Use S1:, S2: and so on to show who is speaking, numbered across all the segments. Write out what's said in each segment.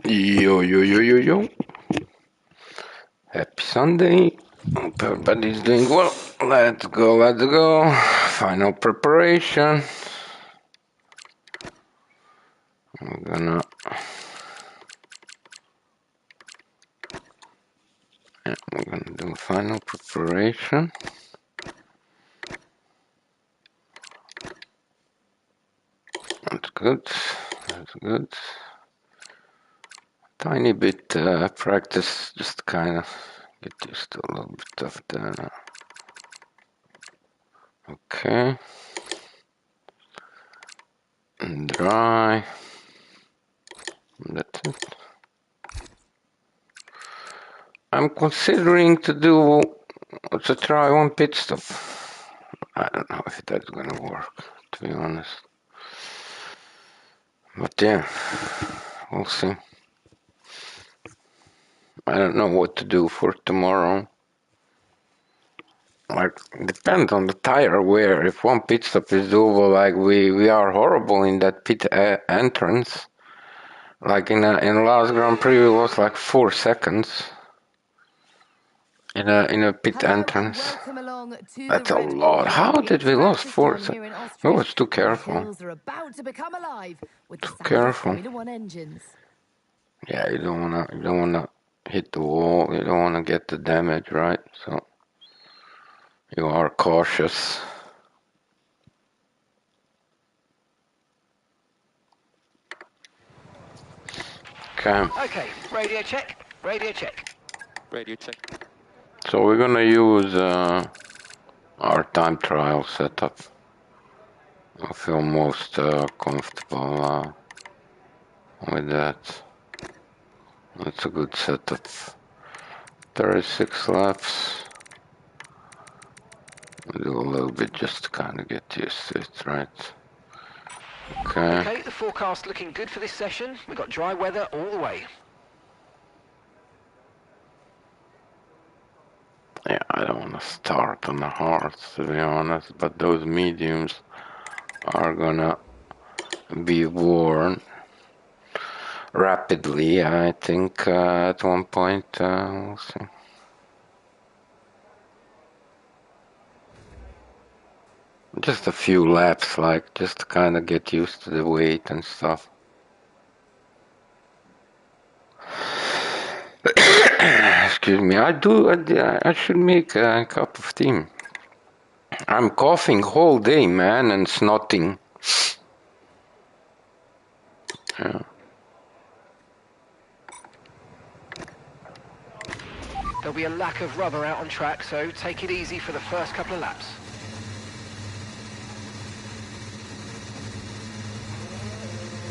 S1: Yo, yo, yo, yo, yo. Happy Sunday. Hope everybody's doing well. Let's go, let's go. Final preparation. I'm gonna... we're gonna do final preparation. That's good. That's good. Tiny bit practice, just kind of get used to a little bit of the... Okay. And dry. That's it. I'm considering to try one pit stop. I don't know if that's gonna work, to be honest. But yeah, we'll see. I don't know what to do for tomorrow. Like, depends on the tire wear. If one pit stop is doable, like we are horrible in that pit entrance. Like in last Grand Prix, it was like 4 seconds in a pit entrance. That's a lot. How did we lose 4 seconds? I was too careful. Too careful. Yeah, you don't wanna hit the wall. You don't wanna get the damage, right? So you are cautious.
S2: Okay, radio check. Radio check. Radio check.
S1: So we're gonna use our time trial setup. I feel most comfortable with that. That's a good setup. 36 laps. We'll do a little bit just to kind of get used to it, right?
S2: Okay, the forecast looking good for this session. We've got dry weather all the way.
S1: Yeah, I don't want to start on the hards, to be honest, but those mediums are gonna be worn rapidly, I think, at one point. We'll see. Just a few laps, like, just to kind of get used to the weight and stuff. Excuse me, I should make a cup of tea. I'm coughing whole day, man, and snotting. Yeah.
S2: There'll be a lack of rubber out on track, so take it easy for the first couple of laps.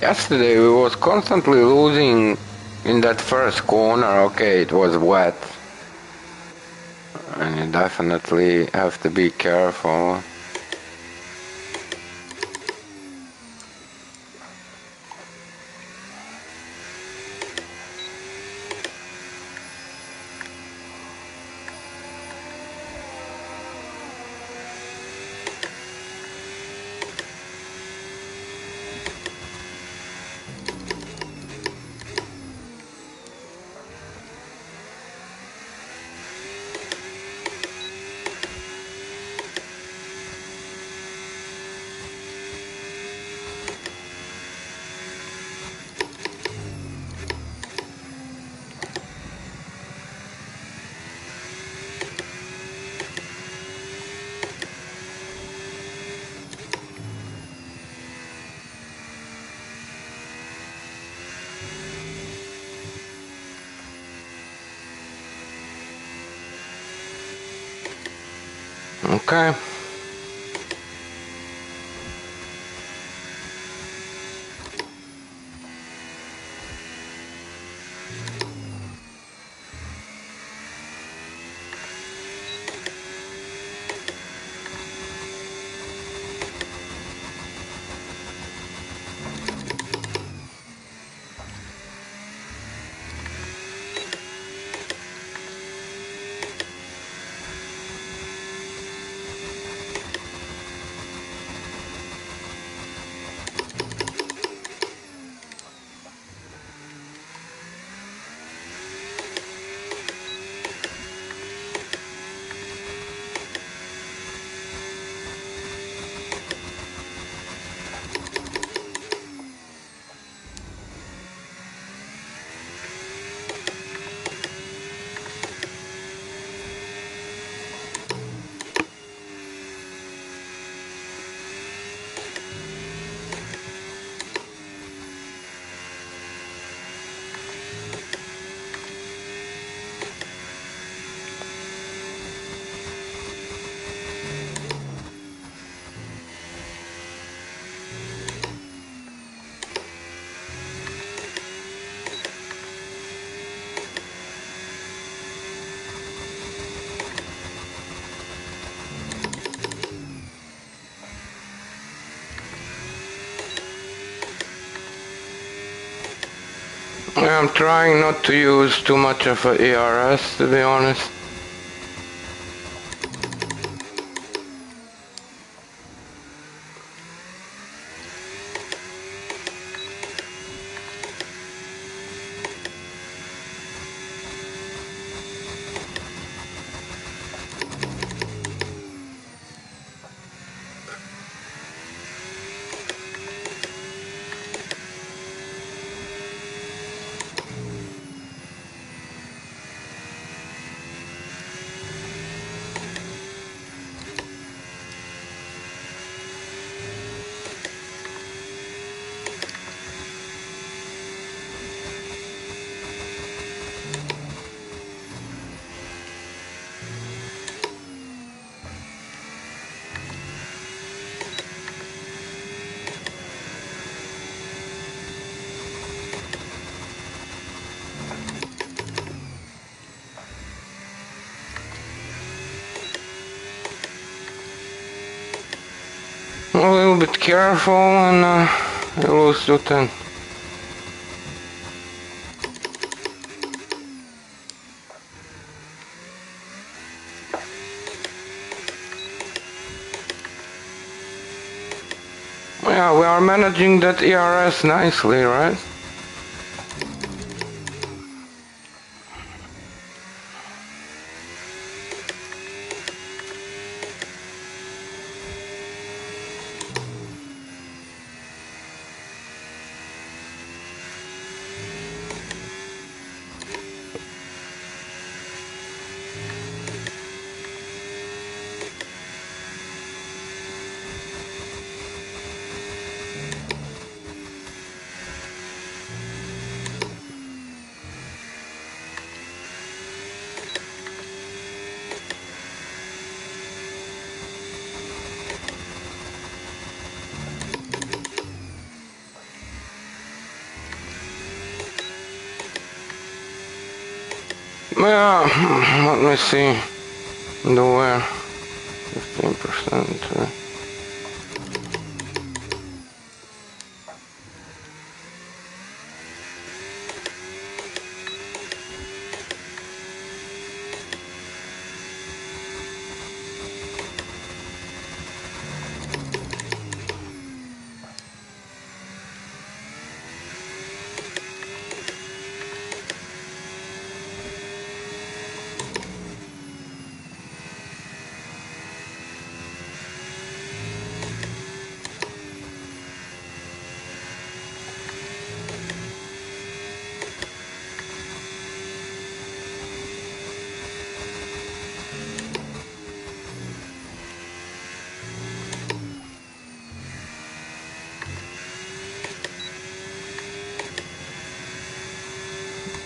S1: Yesterday we was constantly losing in that first corner. Okay, it was wet. And you definitely have to be careful. Okay. I'm trying not to use too much of a ERS, to be honest. A little bit careful and lose to 10. Yeah, we are managing that ERS nicely, right? Yeah, let me see. The where? 15%.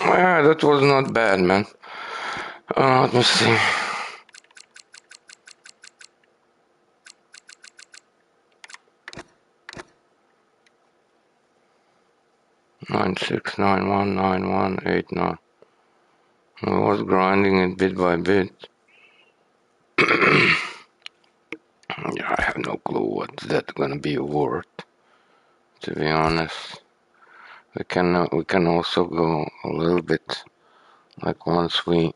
S1: Yeah, that was not bad, man. Let me see. Nine six 919189. I was grinding it bit by bit. Yeah, I have no clue what that's gonna be worth. To be honest, we can also go a little bit. Like once we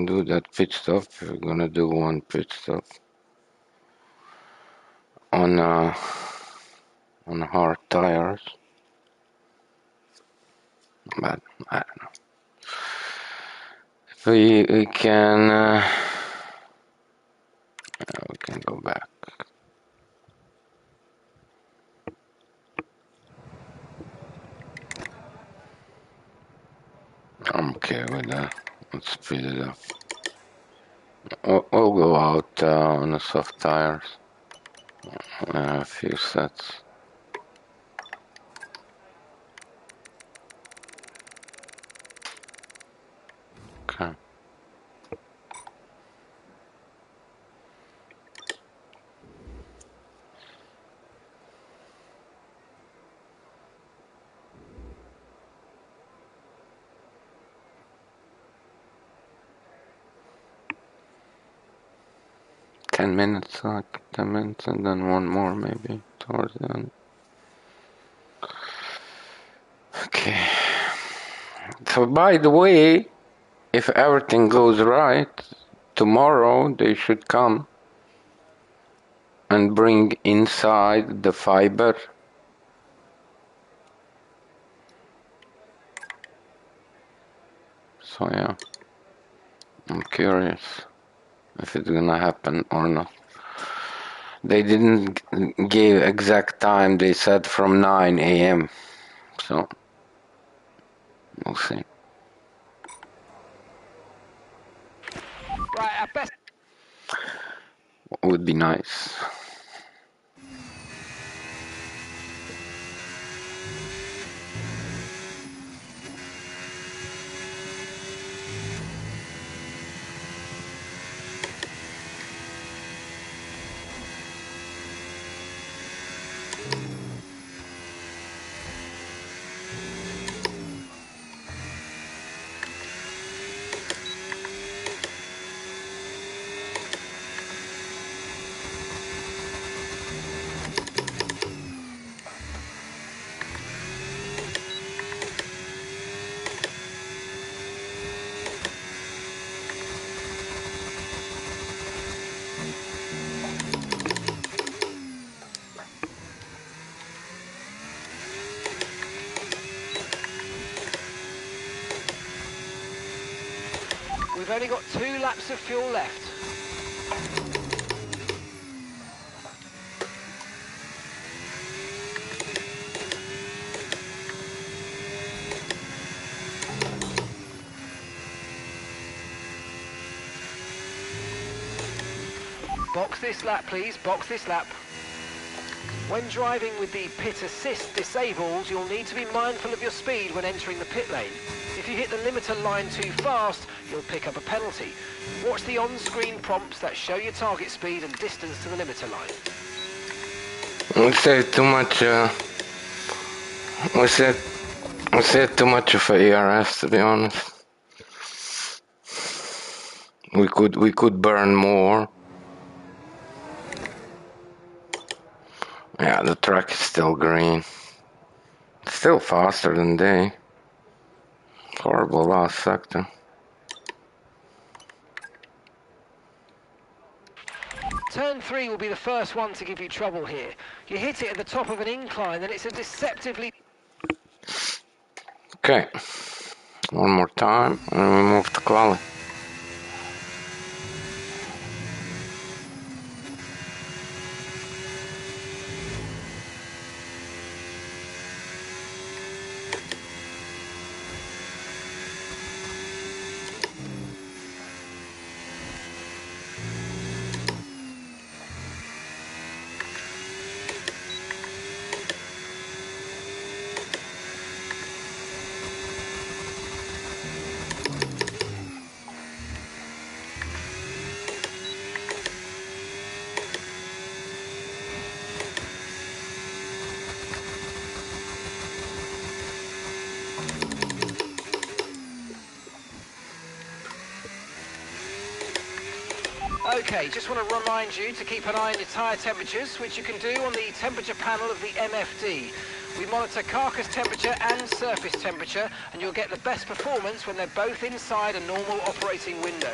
S1: do that pit stop, we're gonna do one pit stop on hard tires. But I don't know. We can go back. I'm okay with that. Let's speed it up. We'll go out on the soft tires. A few sets. Okay. 10 minutes, like 10 minutes, and then one more maybe towards the end. Okay. So by the way, if everything goes right, tomorrow they should come and bring inside the fiber. So yeah, I'm curious if it's gonna happen or not. They didn't give exact time, they said from 9 a.m. So we'll see.
S2: Right, at best.
S1: Would be nice.
S2: We've only got 2 laps of fuel left. Box this lap, please. Box this lap. When driving with the pit assist disabled, you'll need to be mindful of your speed when entering the pit lane. If you hit the limiter line too fast, you'll pick up a penalty. Watch the on-screen prompts that show your target speed and distance to the limiter line.
S1: We said too much. We said too much of a ERS, to be honest. We could burn more. Yeah, the track is still green. Still faster than they. Horrible last sector.
S2: Turn 3 will be the first one to give you trouble here. You hit it at the top of an incline and it's a deceptively...
S1: Okay. One more time and we move to quali.
S2: Okay, just want to remind you to keep an eye on your tyre temperatures, which you can do on the temperature panel of the MFD. We monitor carcass temperature and surface temperature, and you'll get the best performance when they're both inside a normal operating window.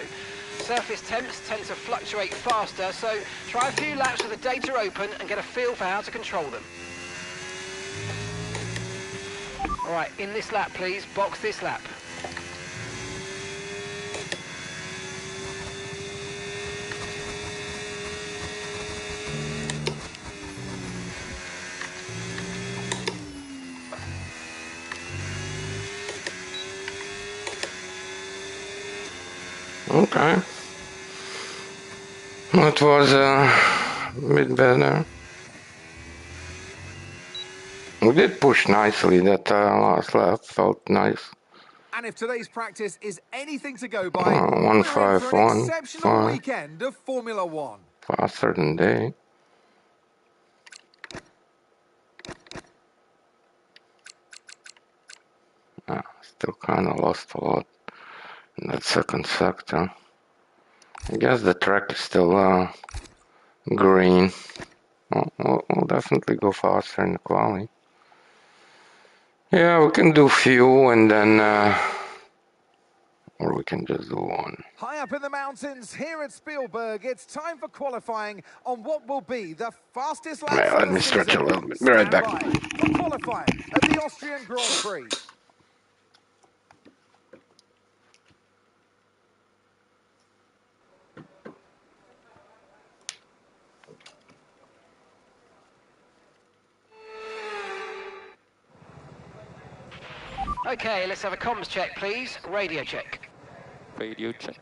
S2: Surface temps tend to fluctuate faster, so try a few laps with the data open and get a feel for how to control them. Alright, in this lap please, box this lap.
S1: Okay. That was a bit better. We did push nicely. That last lap felt nice.
S3: And if today's practice is anything to go by, we're in for an
S1: 151.
S3: exceptional weekend of Formula One.
S1: Faster than they. Still kind of lost a lot in that second sector. I guess the track is still green. We'll definitely go faster in the quali. Yeah, we can do few and then or we can just do one.
S3: High up in the mountains here at Spielberg, it's time for qualifying on what will be the fastest lap
S1: Yeah,
S3: for
S1: let
S3: the
S1: me stretch
S3: season.
S1: a little bit. Be right
S3: Stand
S1: back.
S3: by for qualifying at the Austrian Grand Prix.
S2: Okay, let's have a comms check, please. Radio check.
S4: Radio check.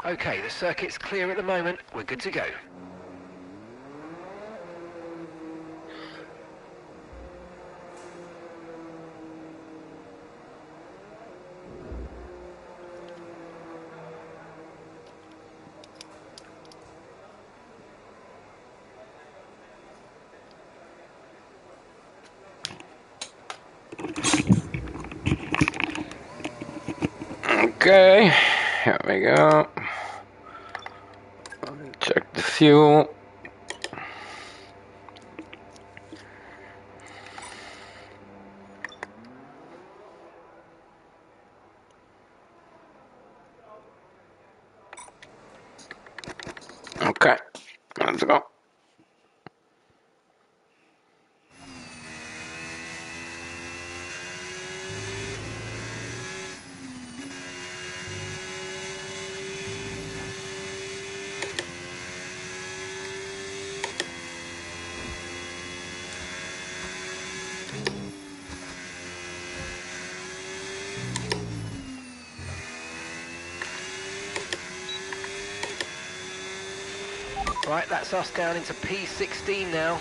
S2: Okay, the circuit's clear at the moment. We're good to go.
S1: Okay, here we go. Check the fuel. Okay, let's go.
S2: Right, that's us down into P16 now.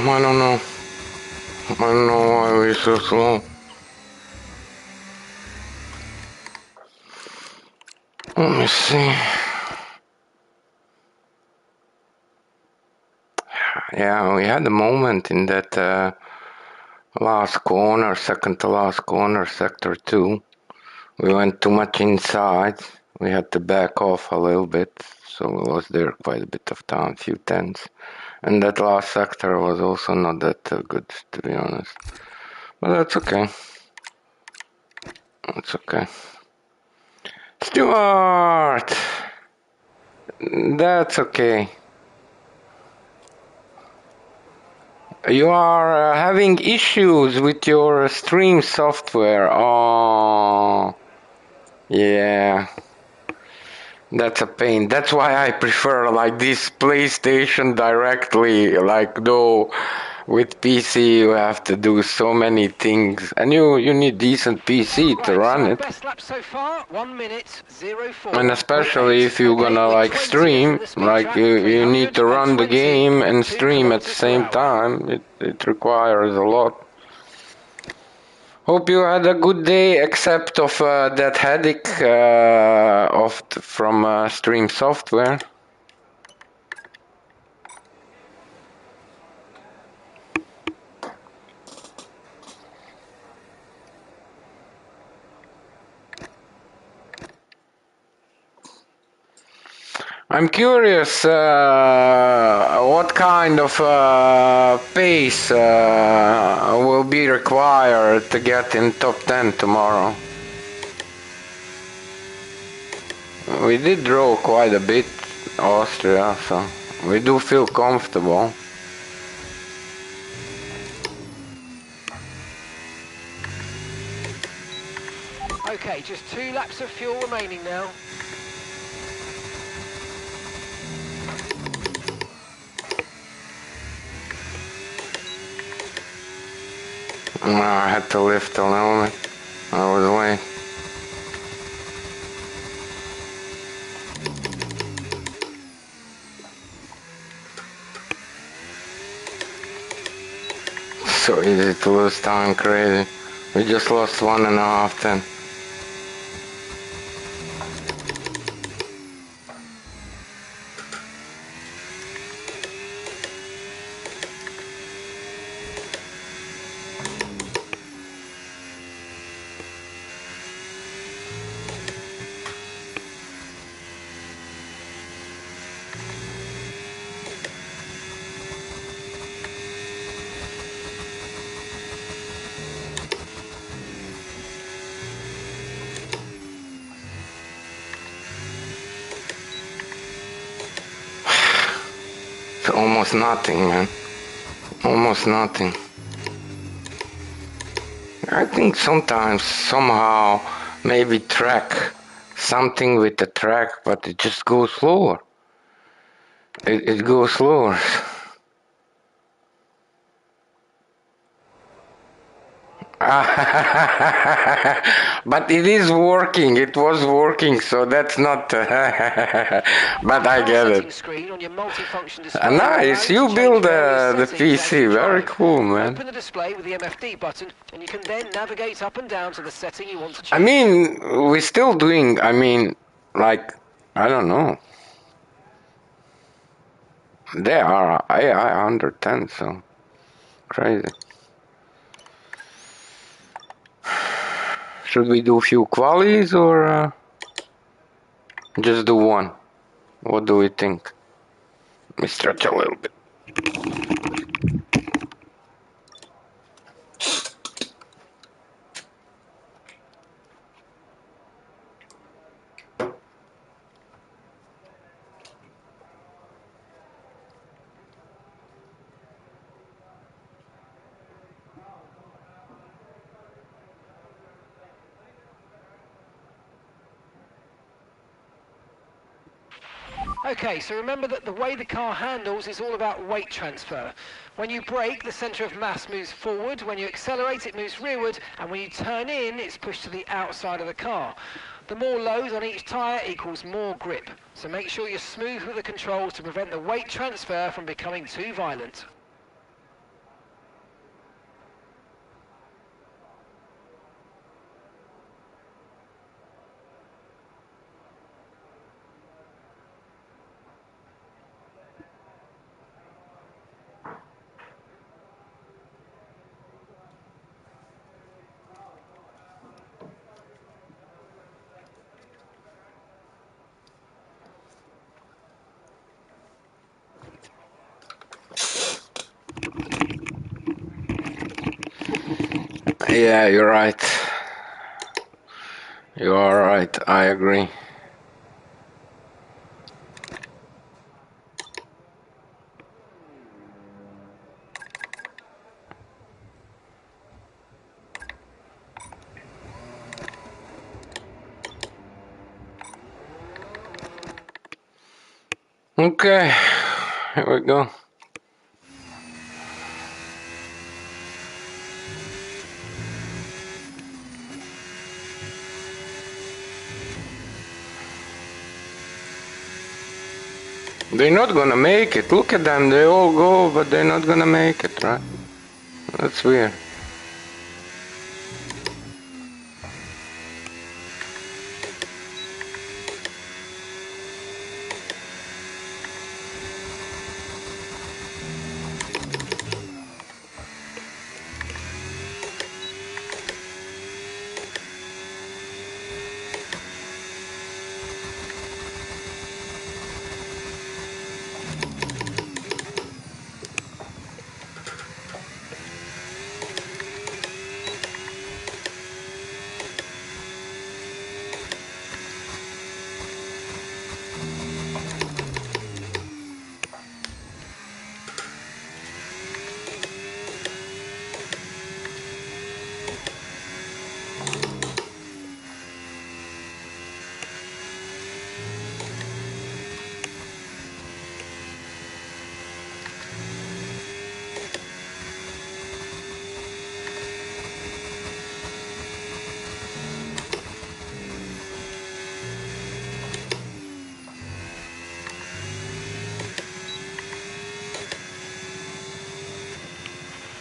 S1: I don't know. I don't know why we're so slow. Let me see. Yeah, we had a moment in that last corner, second to last corner, sector 2. We went too much inside. We had to back off a little bit, so we lost there quite a bit of time, few tenths. And that last sector was also not that good, to be honest. But that's okay. That's okay. Stuart! That's okay. You are having issues with your stream software. Oh, yeah. That's a pain. That's why I prefer like this PlayStation directly. Like though With PC you have to do so many things, and you need decent PC to
S2: Right, so
S1: run
S2: our
S1: it.
S2: best lap so far, 1 minute 04.8.
S1: And especially if you're
S2: Okay,
S1: gonna
S2: we're
S1: like
S2: 20th in
S1: stream,
S2: the speed
S1: like
S2: trap,
S1: you need to run the
S2: 320
S1: game
S2: at
S1: and
S2: 2
S1: stream at the
S2: kilometers per
S1: same
S2: hour.
S1: time. It requires a lot. Hope you had a good day, except of that headache from Stream Software. I'm curious what kind of pace will be required to get in top 10 tomorrow. We did draw quite a bit, Austria, so we do feel comfortable.
S2: Okay, just 2 laps of fuel remaining now.
S1: I had to lift a little bit. I was late. So easy to lose time, crazy. We just lost 1.5 then. It's almost nothing, man. Almost nothing. I think sometimes, somehow, maybe something with the track, but it just goes slower. It goes slower. But it is working. It was working, so that's not. But I
S2: Car
S1: get it.
S2: settings screen on your multifunction display will allow
S1: Nice.
S2: you to
S1: You
S2: change
S1: build
S2: various
S1: the
S2: settings as you
S1: PC. Very
S2: drive.
S1: cool, man.
S2: Open the display with the MFD button, and you can then navigate up and down to the setting you want to
S1: I
S2: change.
S1: mean, we're still doing. I mean, like, I don't know. They are AI under 10, so crazy. Should we do few qualies or just do one? What do we think? Let me stretch a little bit.
S2: Okay, so remember that the way the car handles is all about weight transfer. When you brake, the centre of mass moves forward. When you accelerate, it moves rearward. And when you turn in, it's pushed to the outside of the car. The more load on each tyre equals more grip. So make sure you're smooth with the controls to prevent the weight transfer from becoming too violent.
S1: Yeah, you're right. You are right. I agree. Okay, here we go. They're not gonna make it. Look at them, they all go, but they're not gonna make it, right? That's weird.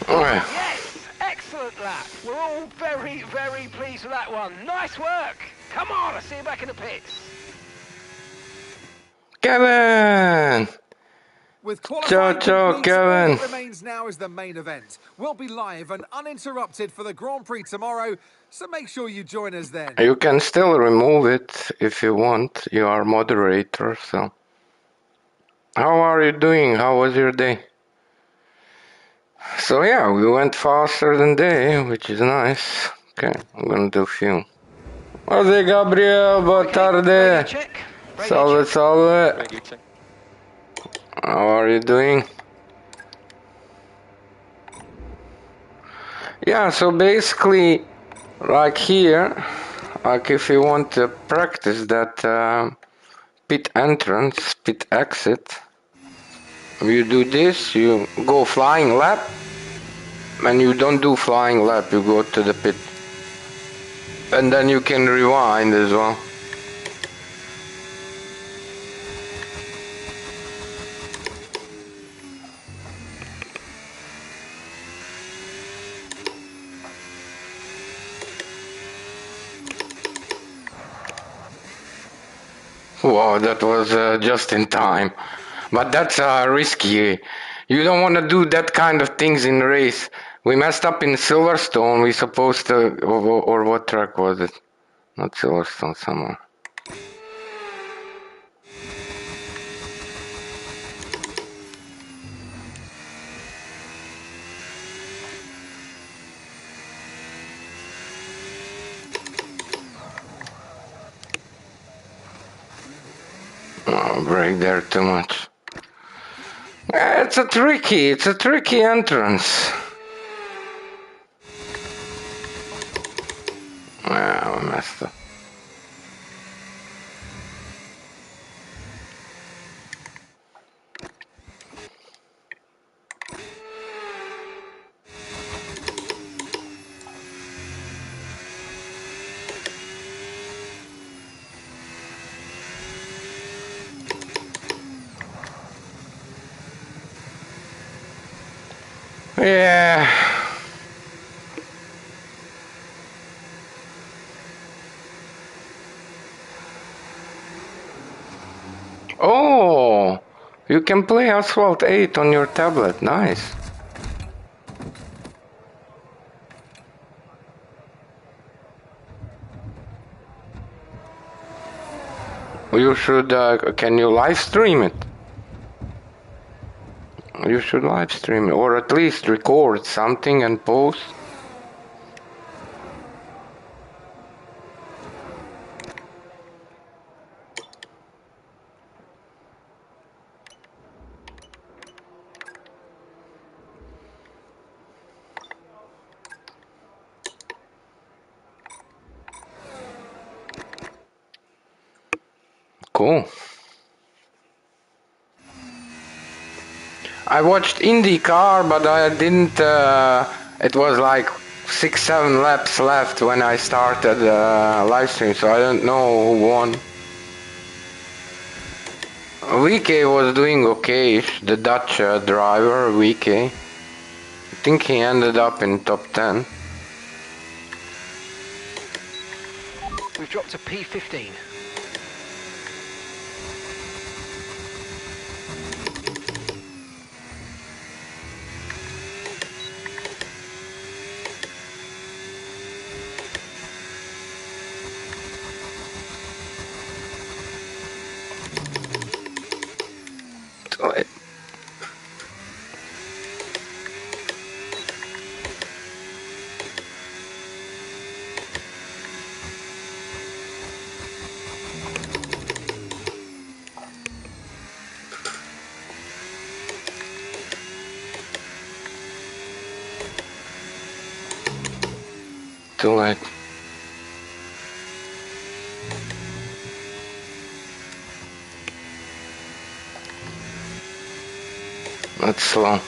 S2: Yes, excellent lap. We're all very, very pleased with that one. Nice work. Come on, I'll see you back in the pits.
S1: Kevin!
S3: With qualifying
S1: Ciao,
S3: complete,
S1: Kevin.
S3: all that remains now is the main event. We'll be live and uninterrupted for the Grand Prix tomorrow, so make sure you join us then.
S1: You can still remove it if you want. You are moderator, so. How are you doing? How was your day? So yeah, we went faster than they, which is nice. Okay, I'm gonna do a few. José Gabriel, boa tarde.
S2: Radio check. Radio
S1: Salve,
S2: check.
S1: salve. How are you doing? Yeah, so basically, like here, like if you want to practice that pit entrance, pit exit, you do this, you go flying lap, and you don't do flying lap, you go to the pit. And then you can rewind as well. Wow, that was just in time. But that's risky. You don't want to do that kind of things in race. We messed up in Silverstone. We supposed to, or what track was it? Not Silverstone, somewhere. Oh, brake there too much. It's a tricky entrance. Yeah, we messed up. Yeah. Oh, you can play Asphalt 8 on your tablet. Nice. You should, can you live stream it? You should live stream it, or at least record something and post. Cool. I watched IndyCar, but I didn't. It was like 6-7 laps left when I started live stream, so I don't know who won. VK was doing okay, the Dutch driver, VK. I think he ended up in top 10.
S2: We've dropped to P15.
S1: Too late. That's slow.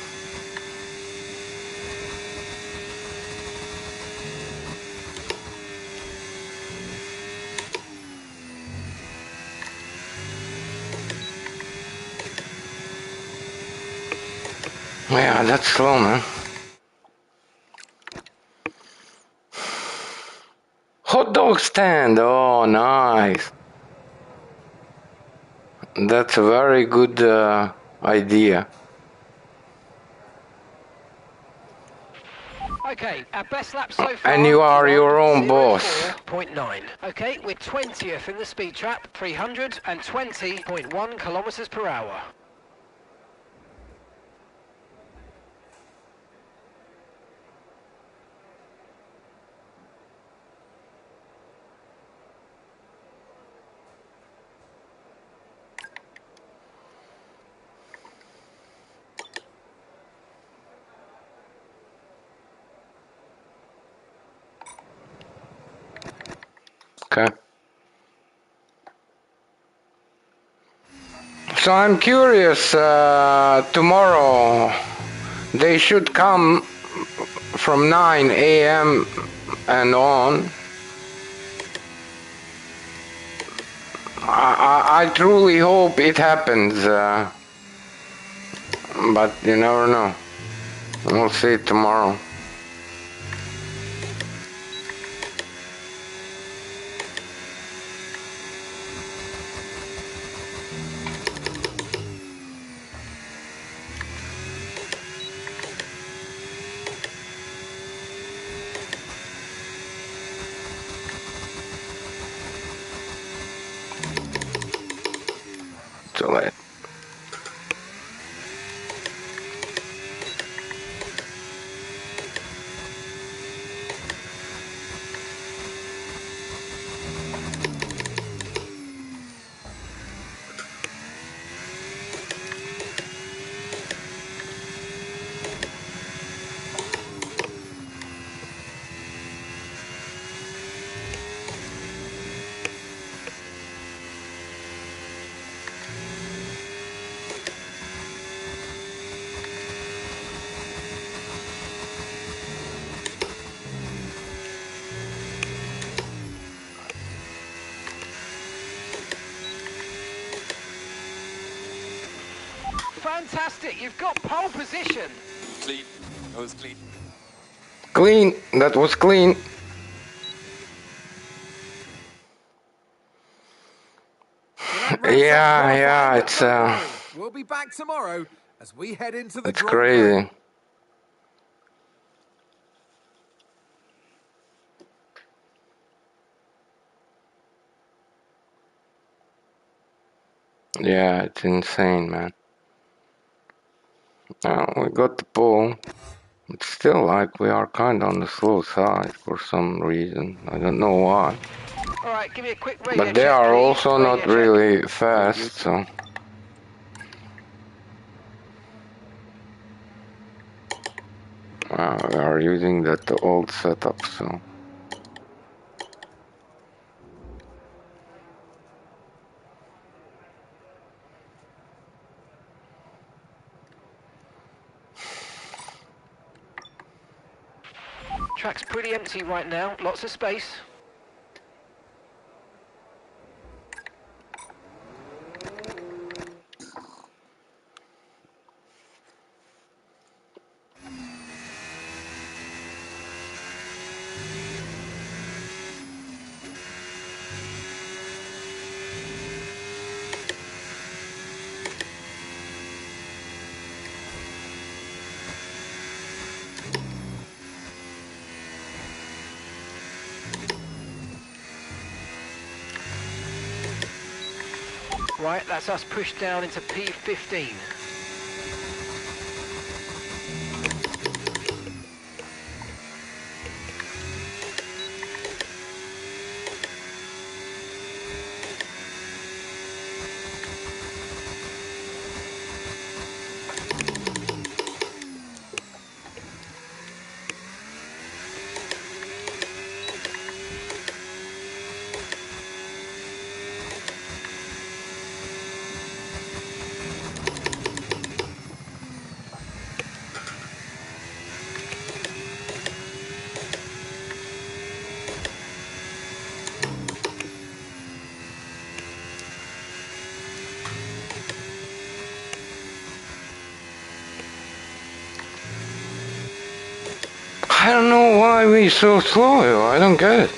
S1: Yeah, that's slow, man. Hot dog stand. Oh, nice. That's a very good idea.
S2: Okay, our best lap so far
S1: And you are
S2: is
S1: your
S2: on
S1: own boss.
S2: 04.9. Okay, we're 20th in the speed trap, 320.1 kilometers per hour.
S1: Okay. So I'm curious, tomorrow they should come from 9 a.m. and on. I truly hope it happens, but you never know. We'll see tomorrow. Too late.
S2: Fantastic, you've got pole position.
S4: Clean. That was clean.
S1: Clean. That was clean.
S3: Well, that wraps up
S1: Yeah,
S3: qualifying, but
S1: it's
S3: don't worry, we'll be back tomorrow as we head into the
S1: it's
S3: Grand Prix.
S1: crazy. Yeah, it's insane, man. Now we got the pole. It's still like we are kind of on the slow side for some reason. I don't know why.
S2: All right, give me a quick radio
S1: But they
S2: check,
S1: are
S2: please.
S1: also
S2: Radio
S1: not
S2: check.
S1: really fast, so. We are using that old setup, so.
S2: Track's pretty empty right now, lots of space. Right, that's us pushed down into P15.
S1: I don't know why we so slow. I don't get it.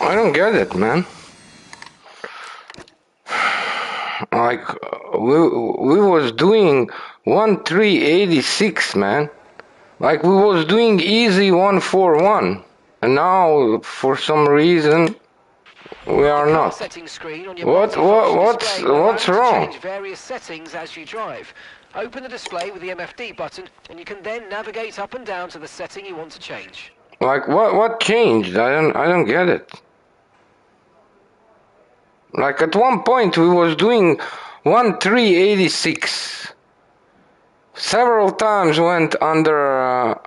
S1: I don't get it, man. Like we was doing 1386, man. Like we was doing easy 141, and now for some reason we are
S2: The car
S1: not.
S2: settings screen on your multifunction display will allow
S1: What's
S2: you to
S1: wrong?
S2: change various settings as you drive. Open the display with the MFD button, and you can then navigate up and down to the setting you want to change.
S1: Like what changed? I don't get it. Like at one point we was doing 1386. Several times went under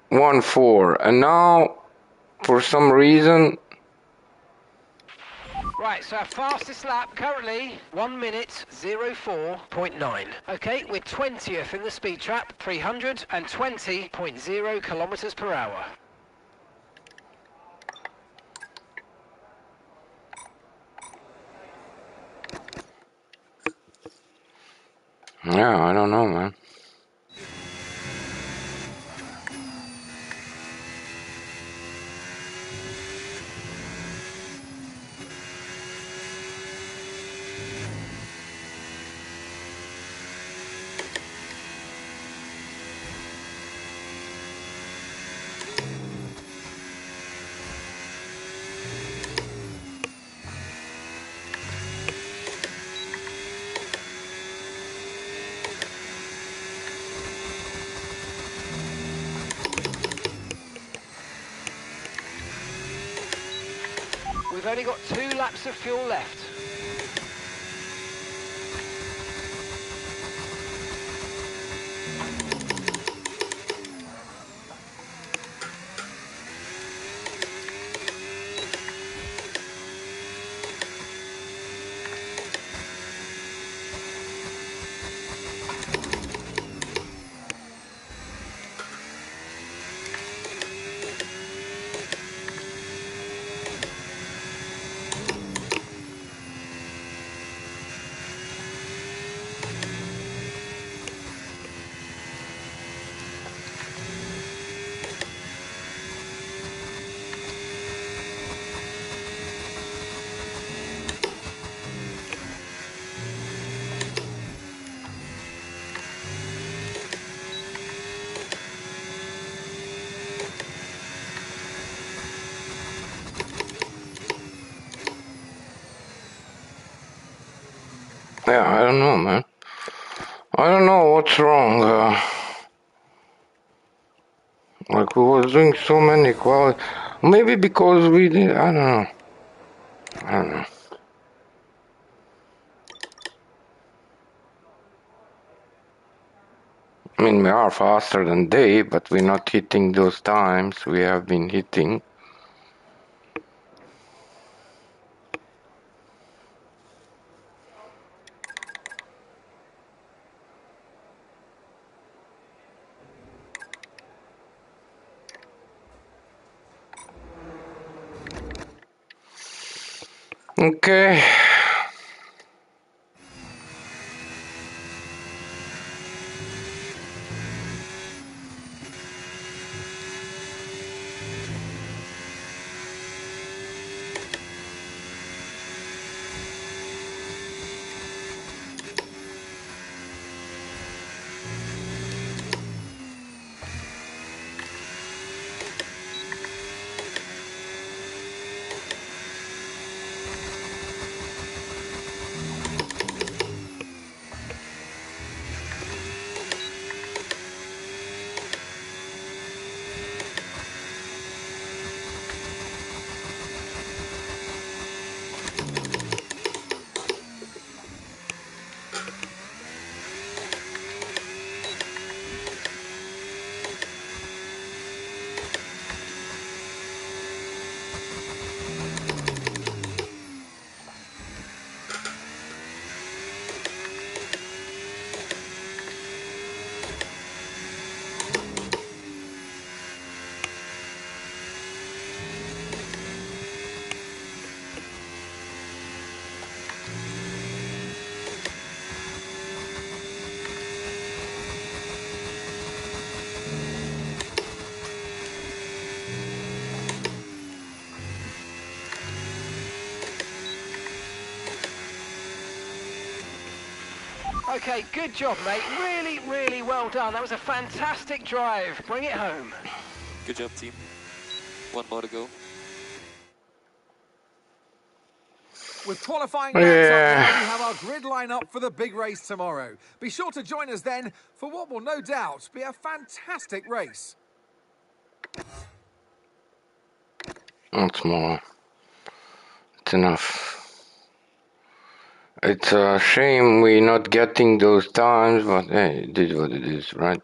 S1: 14, and now for some reason.
S2: Right, so our fastest lap currently 1 minute 04.9. Okay, we're 20th in the speed trap, 320.0 kilometers per hour.
S1: Yeah, I don't know, man.
S2: We've only got 2 laps of fuel left.
S1: Yeah, I don't know, man. I don't know what's wrong. Like we was doing so many quality. Maybe because we did. I don't know. I don't know. I mean, we are faster than they, but we're not hitting those times we have been hitting. Okay.
S2: Okay, good job, mate. Really, really well done. That was a fantastic drive. Bring it home.
S4: Good job, team. One more to go.
S3: With qualifying laps up
S1: Yeah.
S3: now, we have our grid lineup for the big race tomorrow. Be sure to join us then for what will no doubt be a fantastic race.
S1: Once more. It's enough. It's a shame we're not getting those times, but hey, it is what it is, right?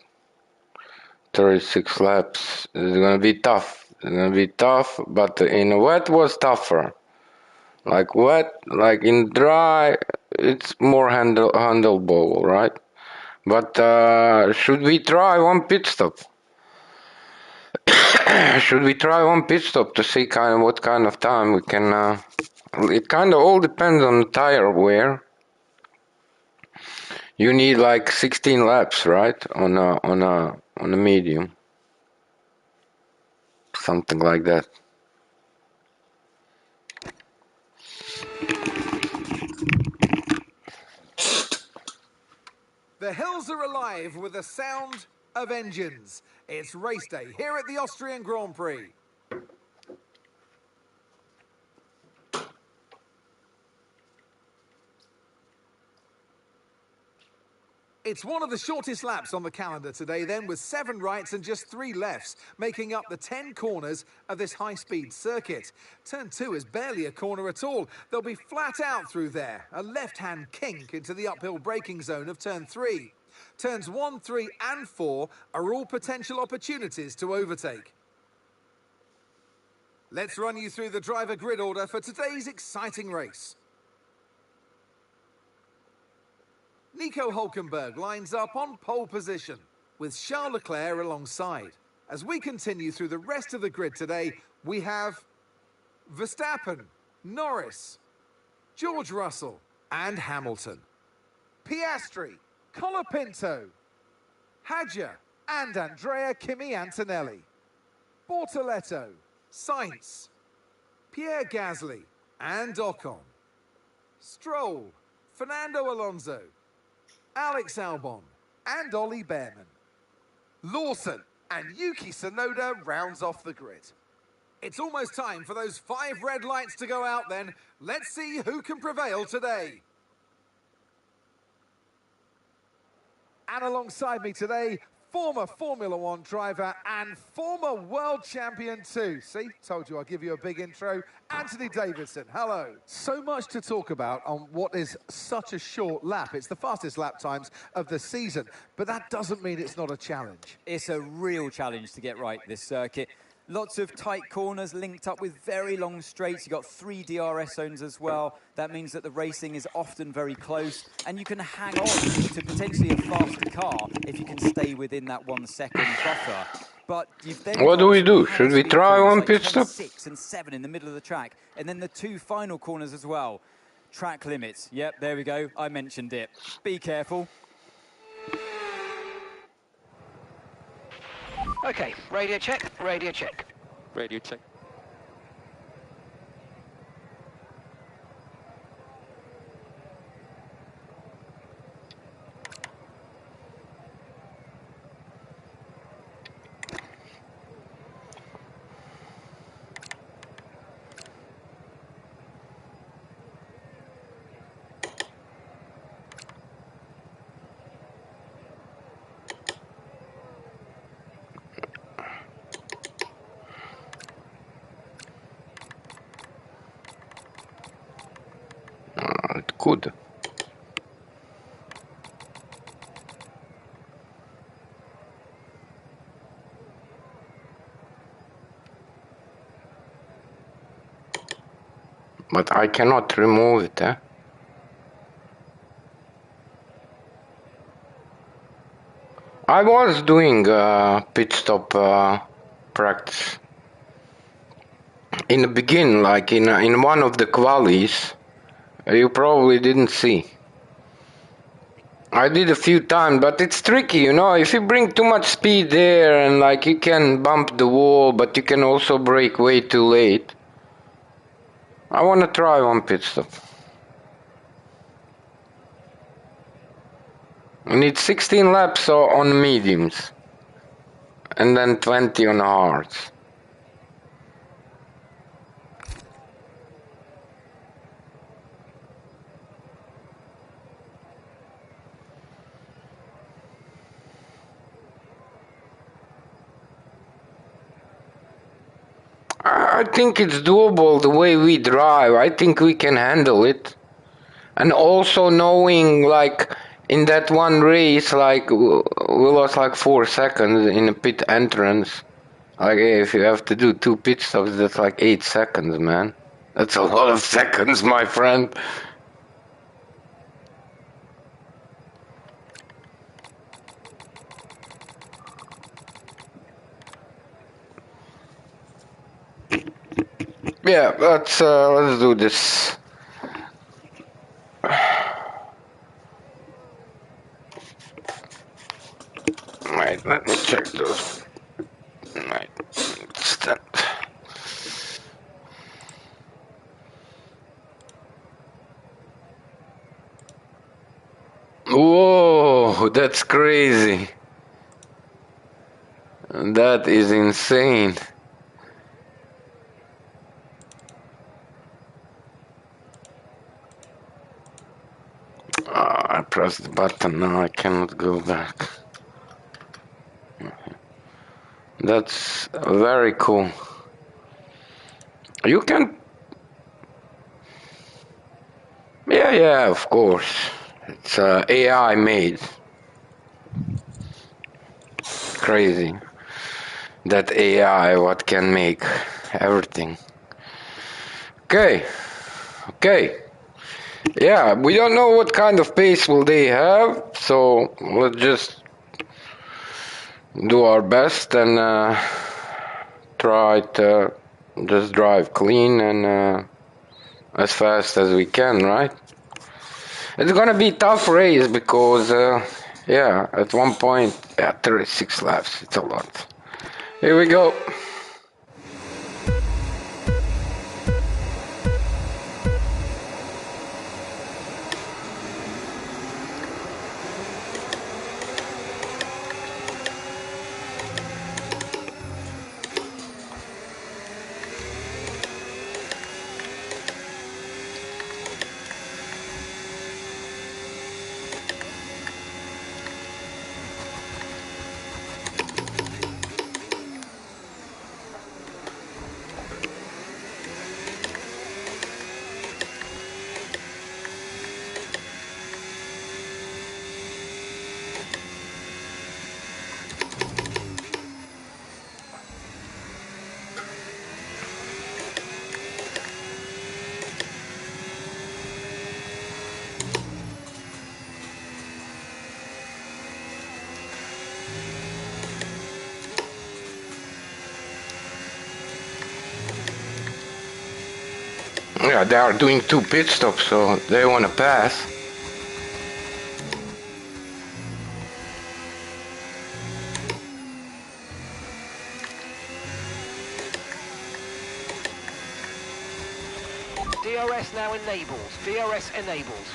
S1: 36 laps. It's gonna be tough. It's gonna be tough, but in wet was tougher. Like wet, like in dry, it's more handleable, right? But should we try one pit stop? Should we try one pit stop to see kind of what kind of time we can? It kind of all depends on the tire wear. You need like 16 laps, right? On a medium, something like that.
S3: The hills are alive with the sound of engines. It's race day here at the Austrian Grand Prix. It's one of the shortest laps on the calendar today then, with 7 rights and just 3 lefts, making up the 10 corners of this high-speed circuit. Turn 2 is barely a corner at all. They'll be flat out through there, a left-hand kink into the uphill braking zone of turn 3. Turns 1, 3 and 4 are all potential opportunities to overtake. Let's run you through the driver grid order for today's exciting race. Nico Hülkenberg lines up on pole position, with Charles Leclerc alongside. As we continue through the rest of the grid today, we have Verstappen, Norris, George Russell and Hamilton, Piastri, Colapinto, Hadjar and Andrea Kimi Antonelli, Bortoletto, Sainz, Pierre Gasly and Ocon, Stroll, Fernando Alonso, Alex Albon and Ollie Behrman. Lawson and Yuki Tsunoda rounds off the grid. It's almost time for those 5 red lights to go out then. Let's see who can prevail today. And alongside me today, former Formula One driver and former world champion too. See, told you I'll give you a big intro. Anthony Davidson, hello. So much to talk about on what is such a short lap. It's the fastest lap times of the season, but that doesn't mean it's not a challenge.
S5: It's a real challenge to get right this circuit. Lots of tight corners linked up with very long straights. You've got 3 DRS zones as well. That means that the racing is often very close, and you can hang on to potentially a faster car if you can stay within that 1 second buffer. But you've then
S1: What do
S5: got
S1: we
S5: some
S1: do?
S5: high
S1: Should we
S5: speed
S1: try
S5: corners
S1: one
S5: like
S1: pit
S5: turn
S1: stop?
S5: 6 and 7 in the middle of the track, and then the 2 final corners as well. Track limits. Yep, there we go. I mentioned it. Be careful.
S2: Okay, radio check, radio check.
S4: Radio check.
S1: It could. But I cannot remove it, eh? I was doing pit stop practice in the beginning, like in one of the qualies. You probably didn't see. I did a few times, but it's tricky, you know. If you bring too much speed there, and like you can bump the wall, but you can also brake way too late. I wanna try one pit stop. We need 16 laps on mediums. And then 20 on hards. I think it's doable the way we drive. I think we can handle it. And also knowing, like, in that one race, like, we lost like 4 seconds in a pit entrance. Like, if you have to do 2 pit stops, that's like 8 seconds, man. That's a lot of seconds, my friend. Yeah, let's do this. Right, let me check those. Right, stand. Whoa, that's crazy. That is insane. I pressed the button, now I cannot go back. That's very cool. You can... Yeah, of course. It's AI made. Crazy. That AI, what can make everything. Okay. Yeah, we don't know what kind of pace will they have, so let's just do our best and try to just drive clean and as fast as we can, right? It's gonna be a tough race because, yeah, at one point, 36 laps, it's a lot. Here we go. Yeah, they are doing 2 pit stops, so they want to pass.
S2: DRS now enabled. DRS enabled.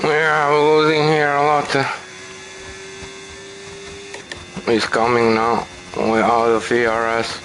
S1: Yeah, we're losing here a lot. He's coming now. We're out of ERS.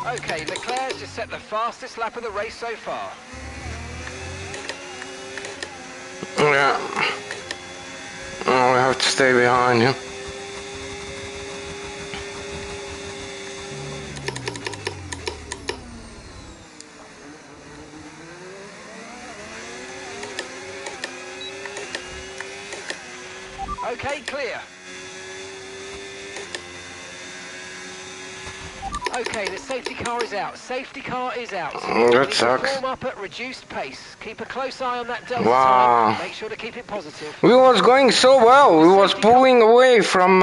S2: Okay, Leclerc's just set the fastest lap of the race so far.
S1: Yeah. Oh, we have to stay behind him.
S2: Okay, clear. Okay, the safety car is out. Safety car is out.
S1: That
S2: You
S1: sucks.
S2: perform up at reduced pace. Keep a close eye on that delta
S1: Wow.
S2: time. Make sure to keep it positive.
S1: We was going so well. We was pulling away from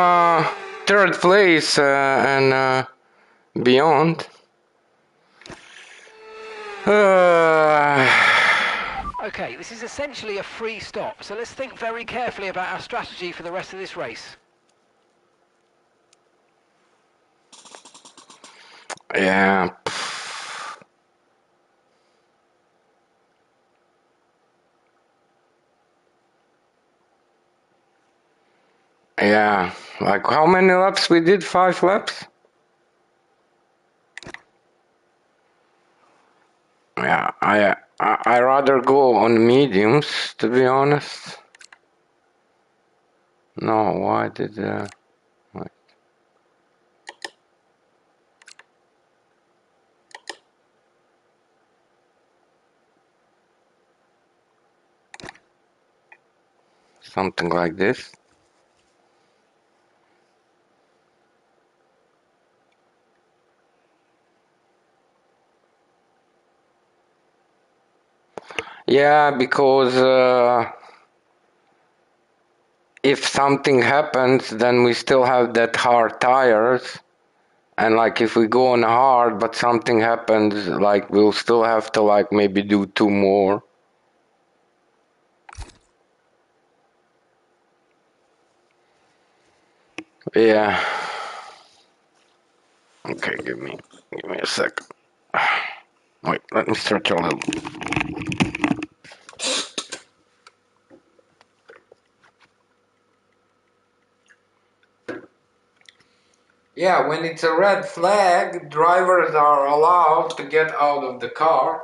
S1: third place and beyond.
S2: Okay, this is essentially a free stop, so let's think very carefully about our strategy for the rest of this race.
S1: Yeah. Yeah. Like how many laps we did? 5 laps? Yeah, I rather go on mediums, to be honest. No, why did wait. Something like this? Yeah, because if something happens, then we still have that hard tires. And like if we go on hard, but something happens, like we'll still have to like maybe do 2 more. Yeah. Okay, give me a sec. Wait, let me stretch a little. Yeah, when it's a red flag, drivers are allowed to get out of the car.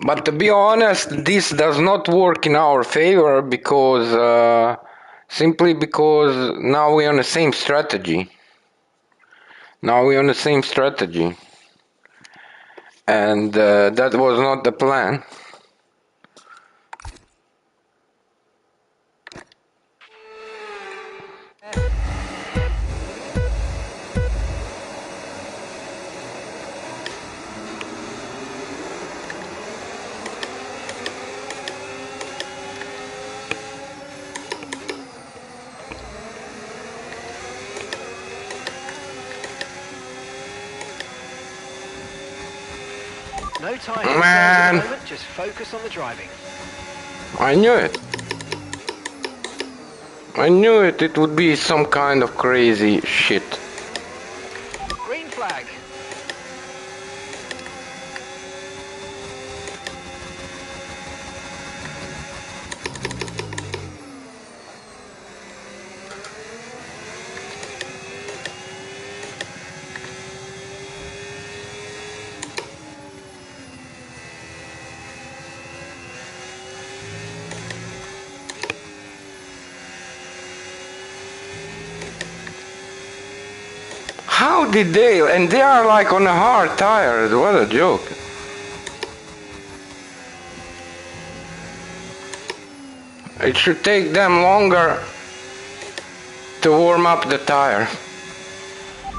S1: But to be honest, this does not work in our favor because simply because now we're on the same strategy. And that was not the plan.
S2: No tyre concerns
S1: Man,
S2: at the moment, just focus on the driving.
S1: I knew it. I knew it. It would be some kind of crazy shit.
S2: Green flag.
S1: How did they? And they are like on a hard tire. What a joke. It should take them longer to warm up the tire.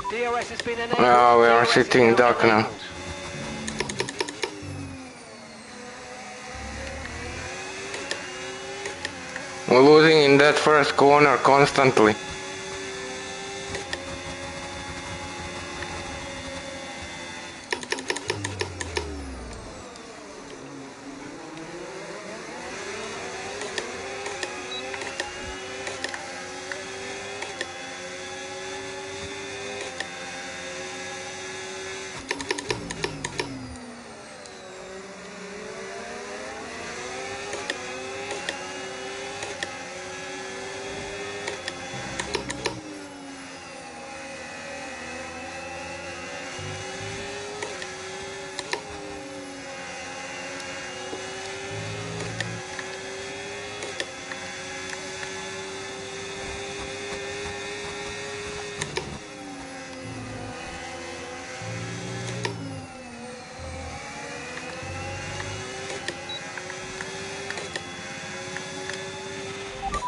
S2: DRS has been enabled.
S1: Oh, we are
S2: DRS is
S1: sitting duck now.
S2: enabled.
S1: We're losing in that first corner constantly.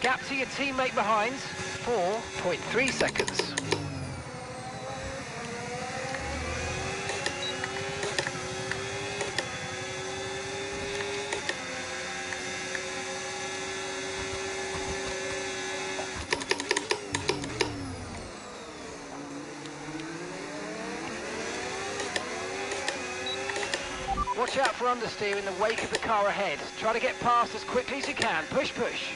S2: Gap to your teammate behind, 4.3 seconds. Watch out for understeer in the wake of the car ahead. Try to get past as quickly as you can. Push, push.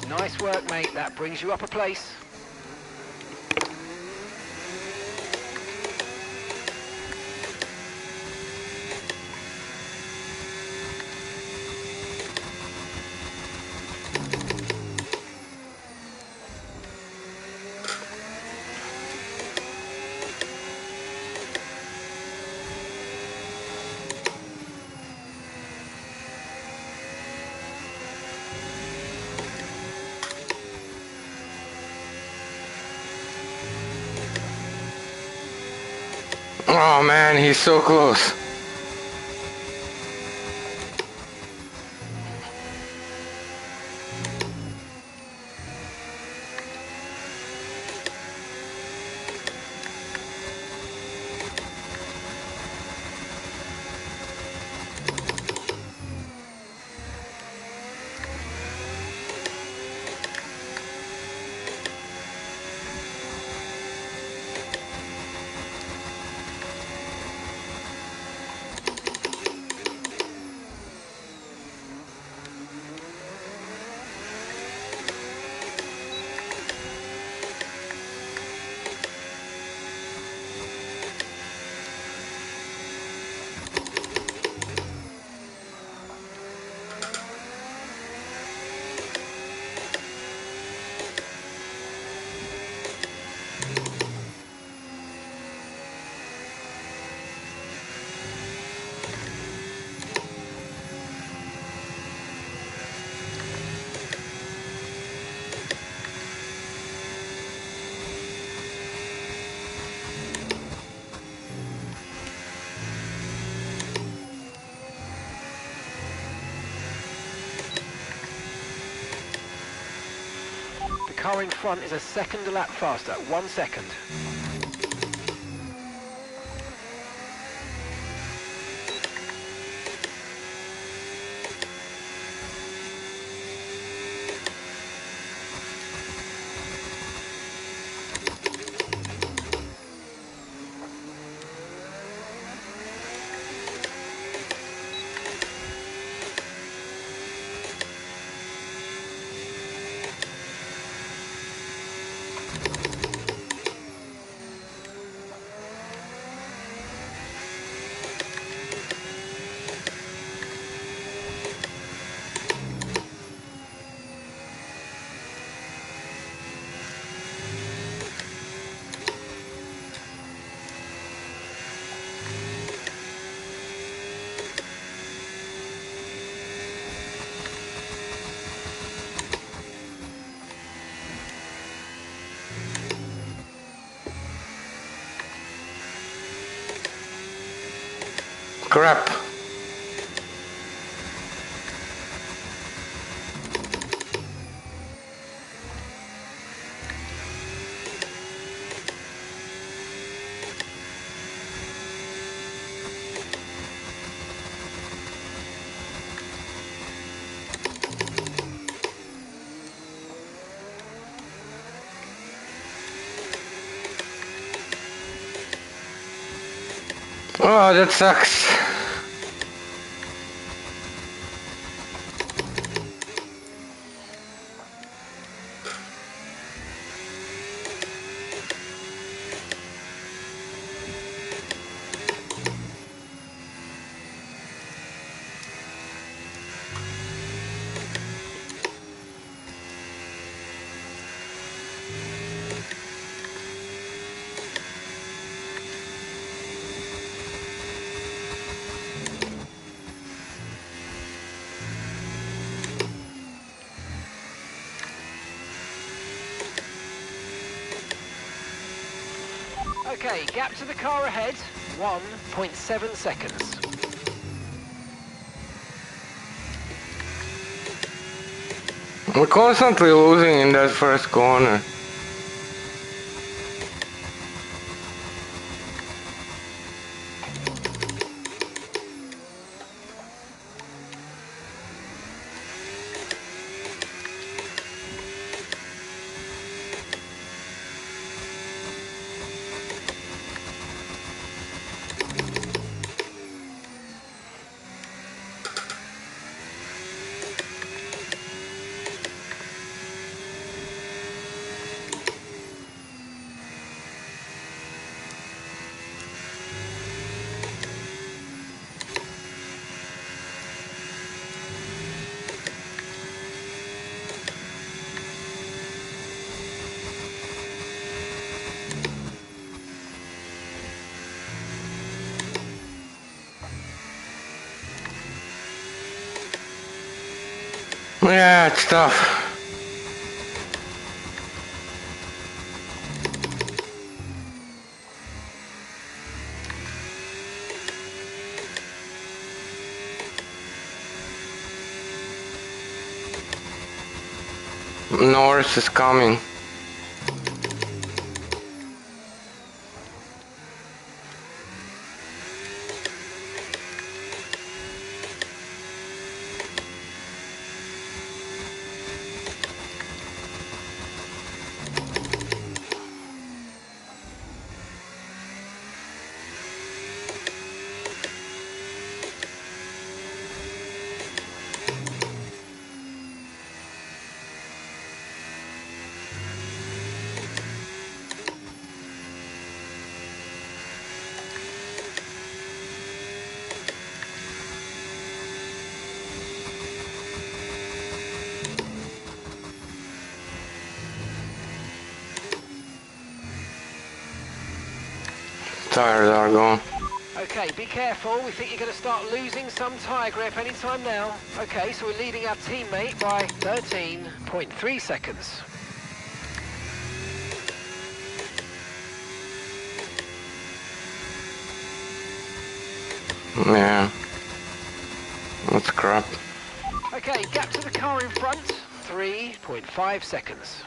S2: Nice work, mate. That brings you up a place.
S1: Oh man, he's so close.
S2: car in front is a second a lap faster. 1 second.
S1: Crap. Oh, that sucks.
S2: Okay, gap to the car ahead, 1.7 seconds.
S1: We're constantly losing in that first corner. Yeah, it's tough. Norris is coming. Tires are gone.
S2: Okay, be careful. We think you're going to start losing some tyre grip anytime now. Okay, so we're leading our teammate by 13.3 seconds.
S1: Yeah. That's crap.
S2: Okay, gap to the car in front, 3.5 seconds.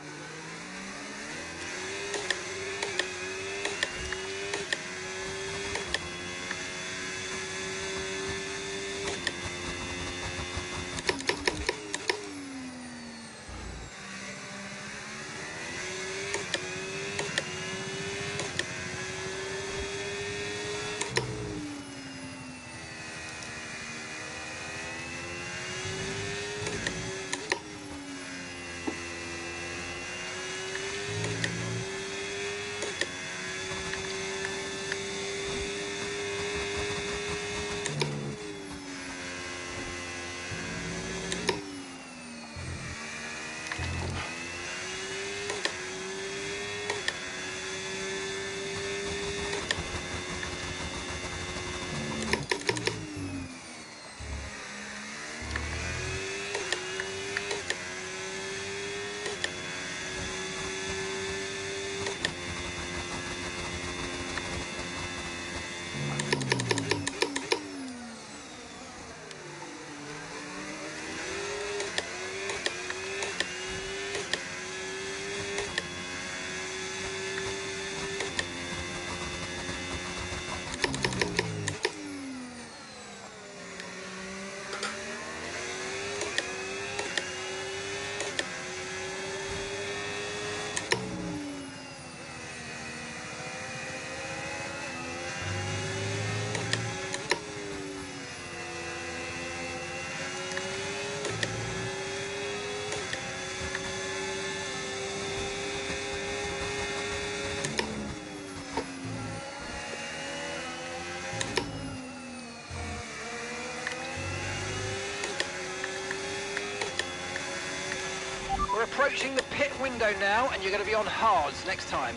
S2: approaching the pit window now, and you're going to be on hards next time.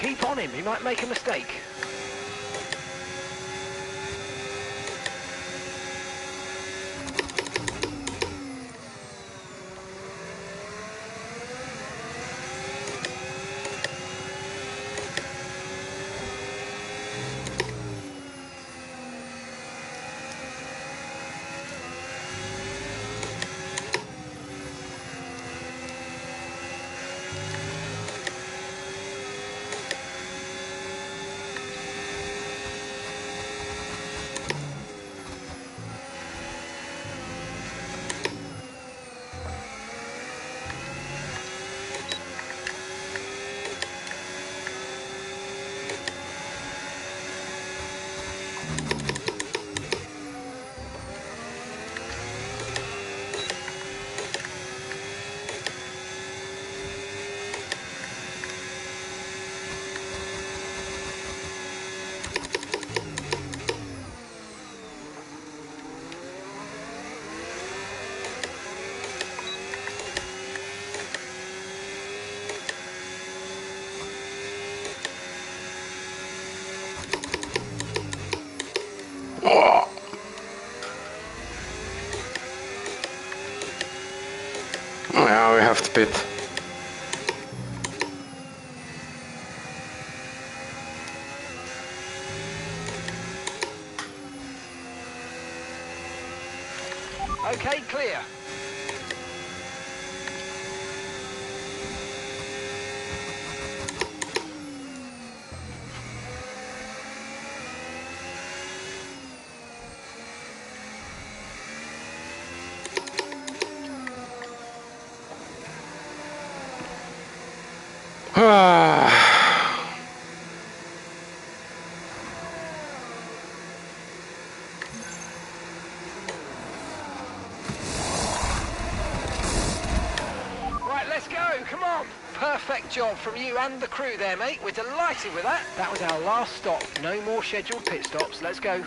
S2: Keep on him, he might make a mistake.
S1: Oh. Now we have to pit.
S2: Okay, clear. Right, let's go, come on. Perfect job from you and the crew there, mate. We're delighted with that. That was our last stop. No more scheduled pit stops. Let's go.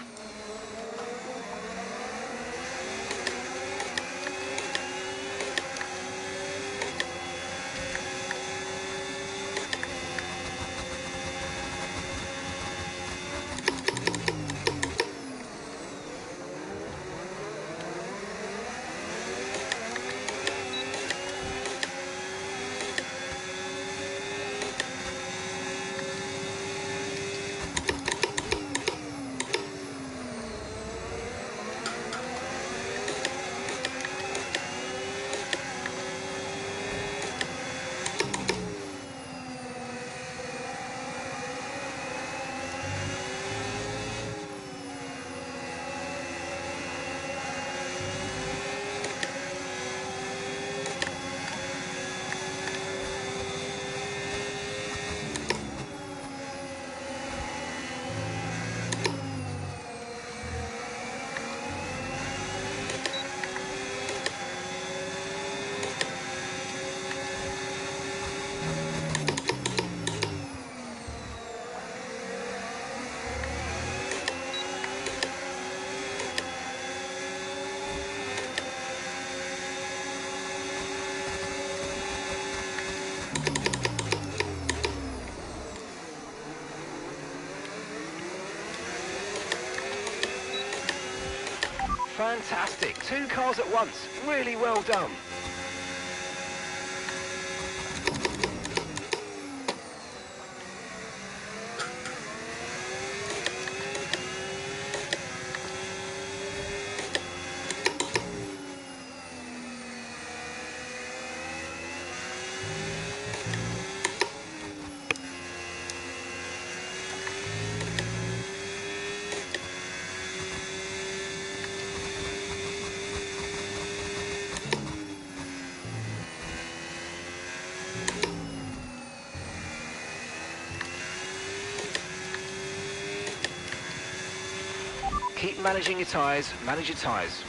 S2: Fantastic. 2 cars at once. Really well done. keep managing your tyres, manage your tyres.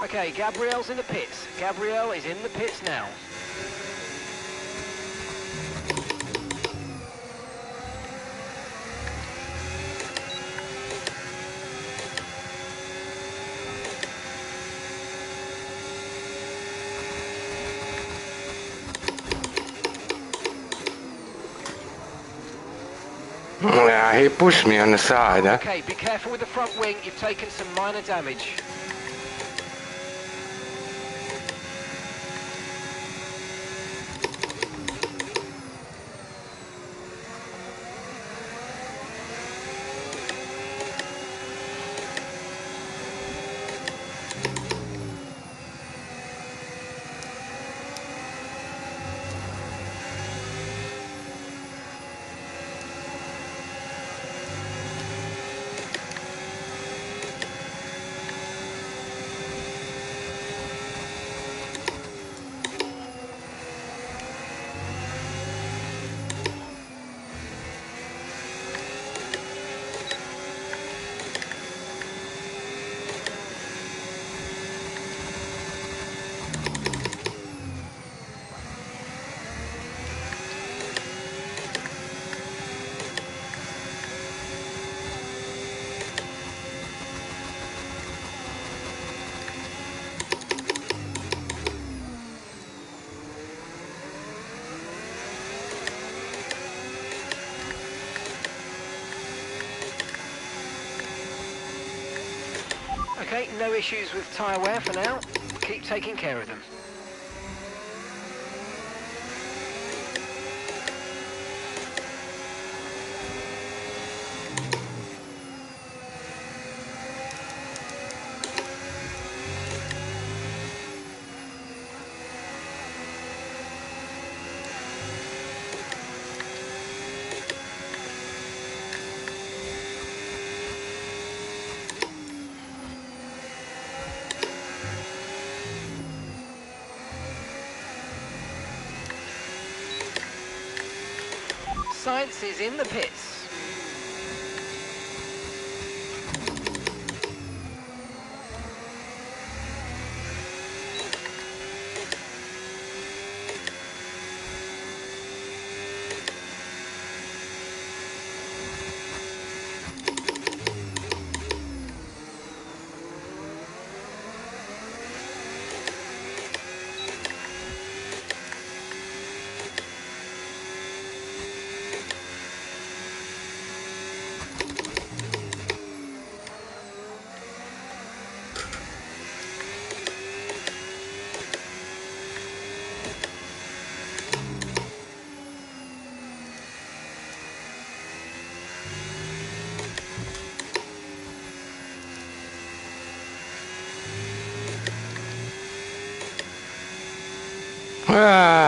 S2: Okay, Gabriel's in the pits. Gabriel is in the pits now.
S1: Yeah, he pushed me on the side. Huh?
S2: Okay, be careful with the front wing. You've taken some minor damage. Okay, no issues with tyre wear for now. Keep taking care of them. Science is in the pits.
S1: Ah.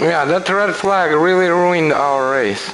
S1: Yeah, that red flag really ruined our race.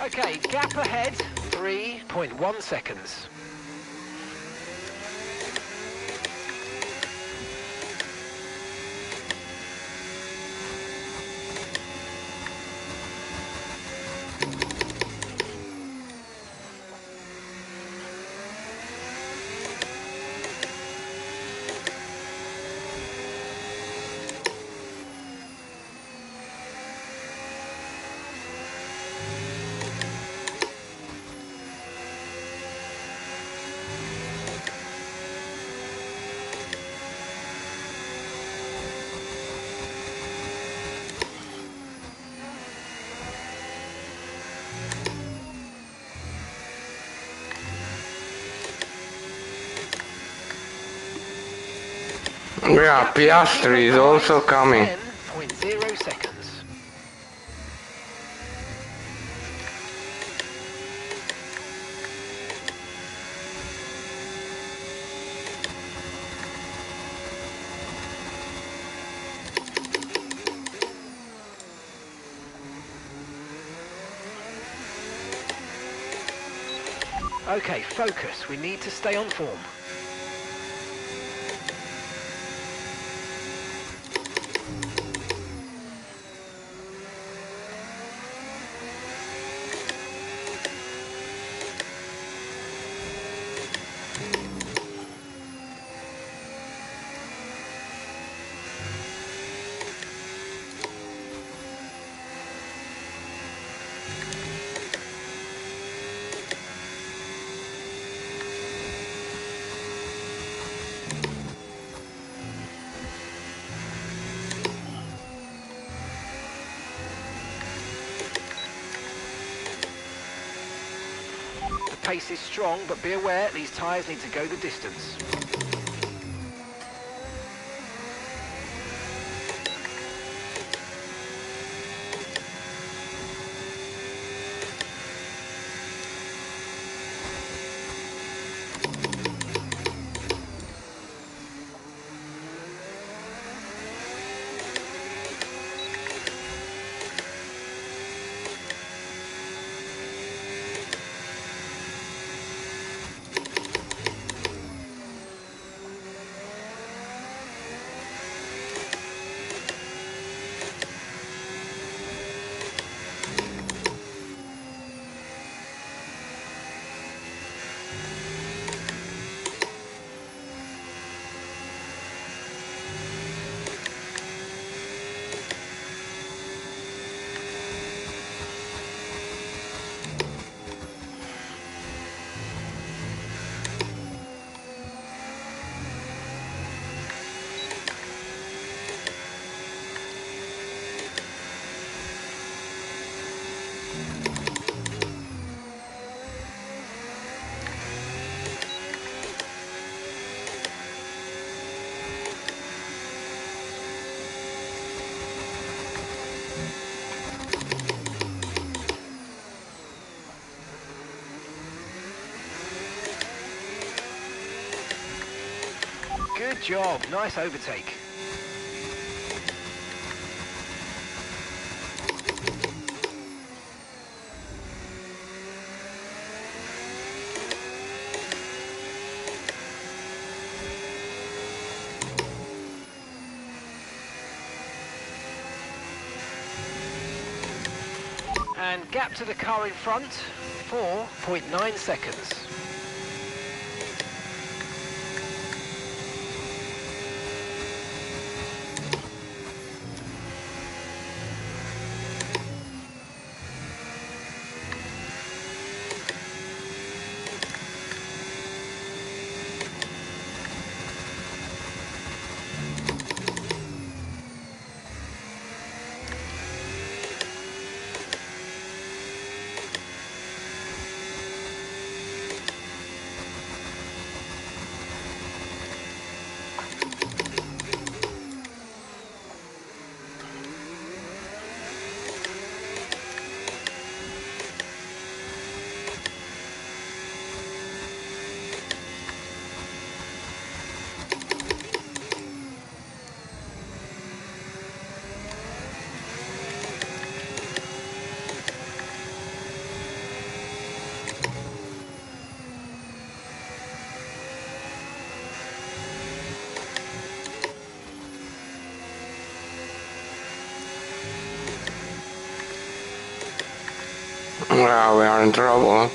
S2: Okay, gap ahead, 3.1 seconds.
S1: Yeah, Piastri is also coming.
S2: 10.0 seconds. Okay, focus. We need to stay on form. The pace is strong, but be aware these tyres need to go the distance. Good job, nice overtake. And gap to the car in front, 4.9 seconds.
S1: Yeah, we are in trouble.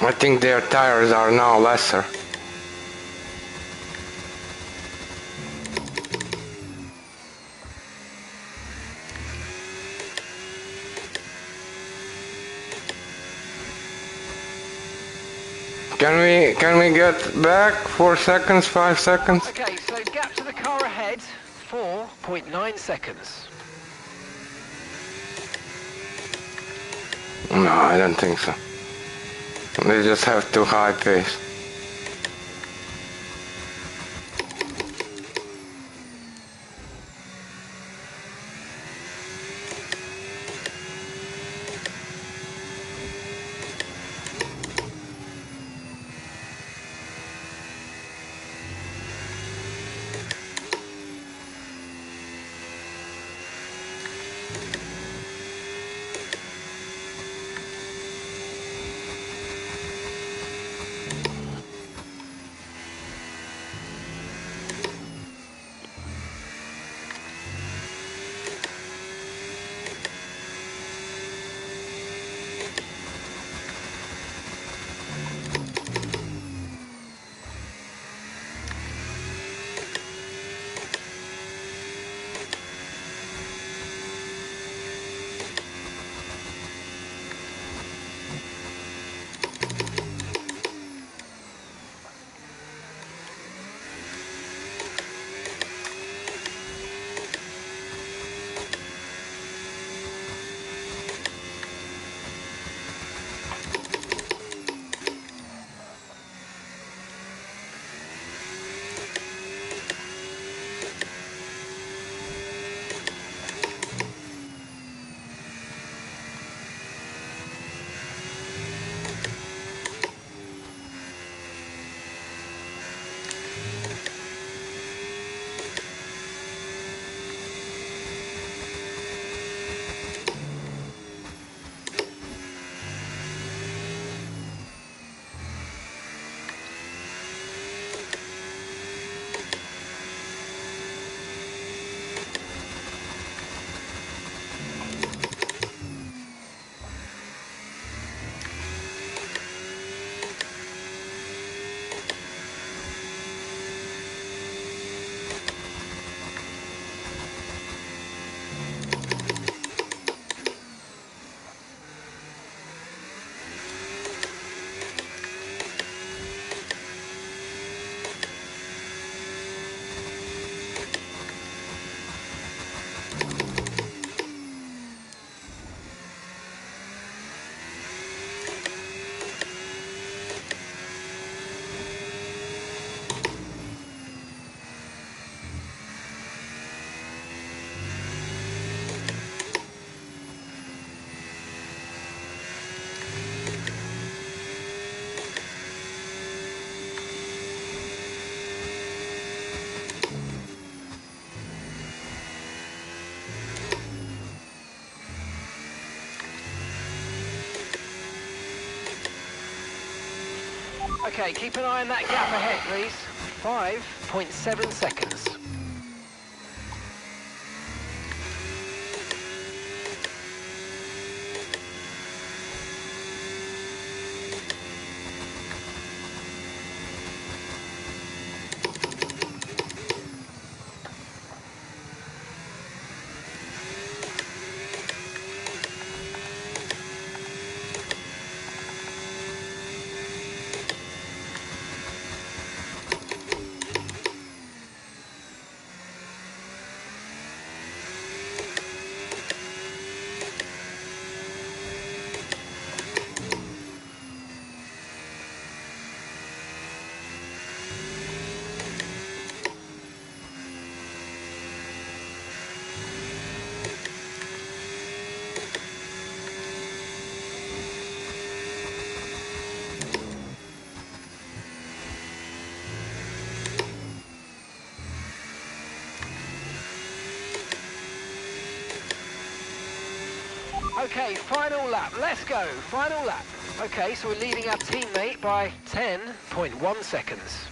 S1: I think their tires are now lesser. Can we get back 4 seconds, 5 seconds?
S2: Okay, so gap to the car ahead, 4.9 seconds.
S1: No, I don't think so. They just have too high pace.
S2: Okay, keep an eye on that gap ahead, please. 5.7 seconds. Okay, final lap. Let's go. Final lap. Okay, so we're leading our teammate by 10.1 seconds.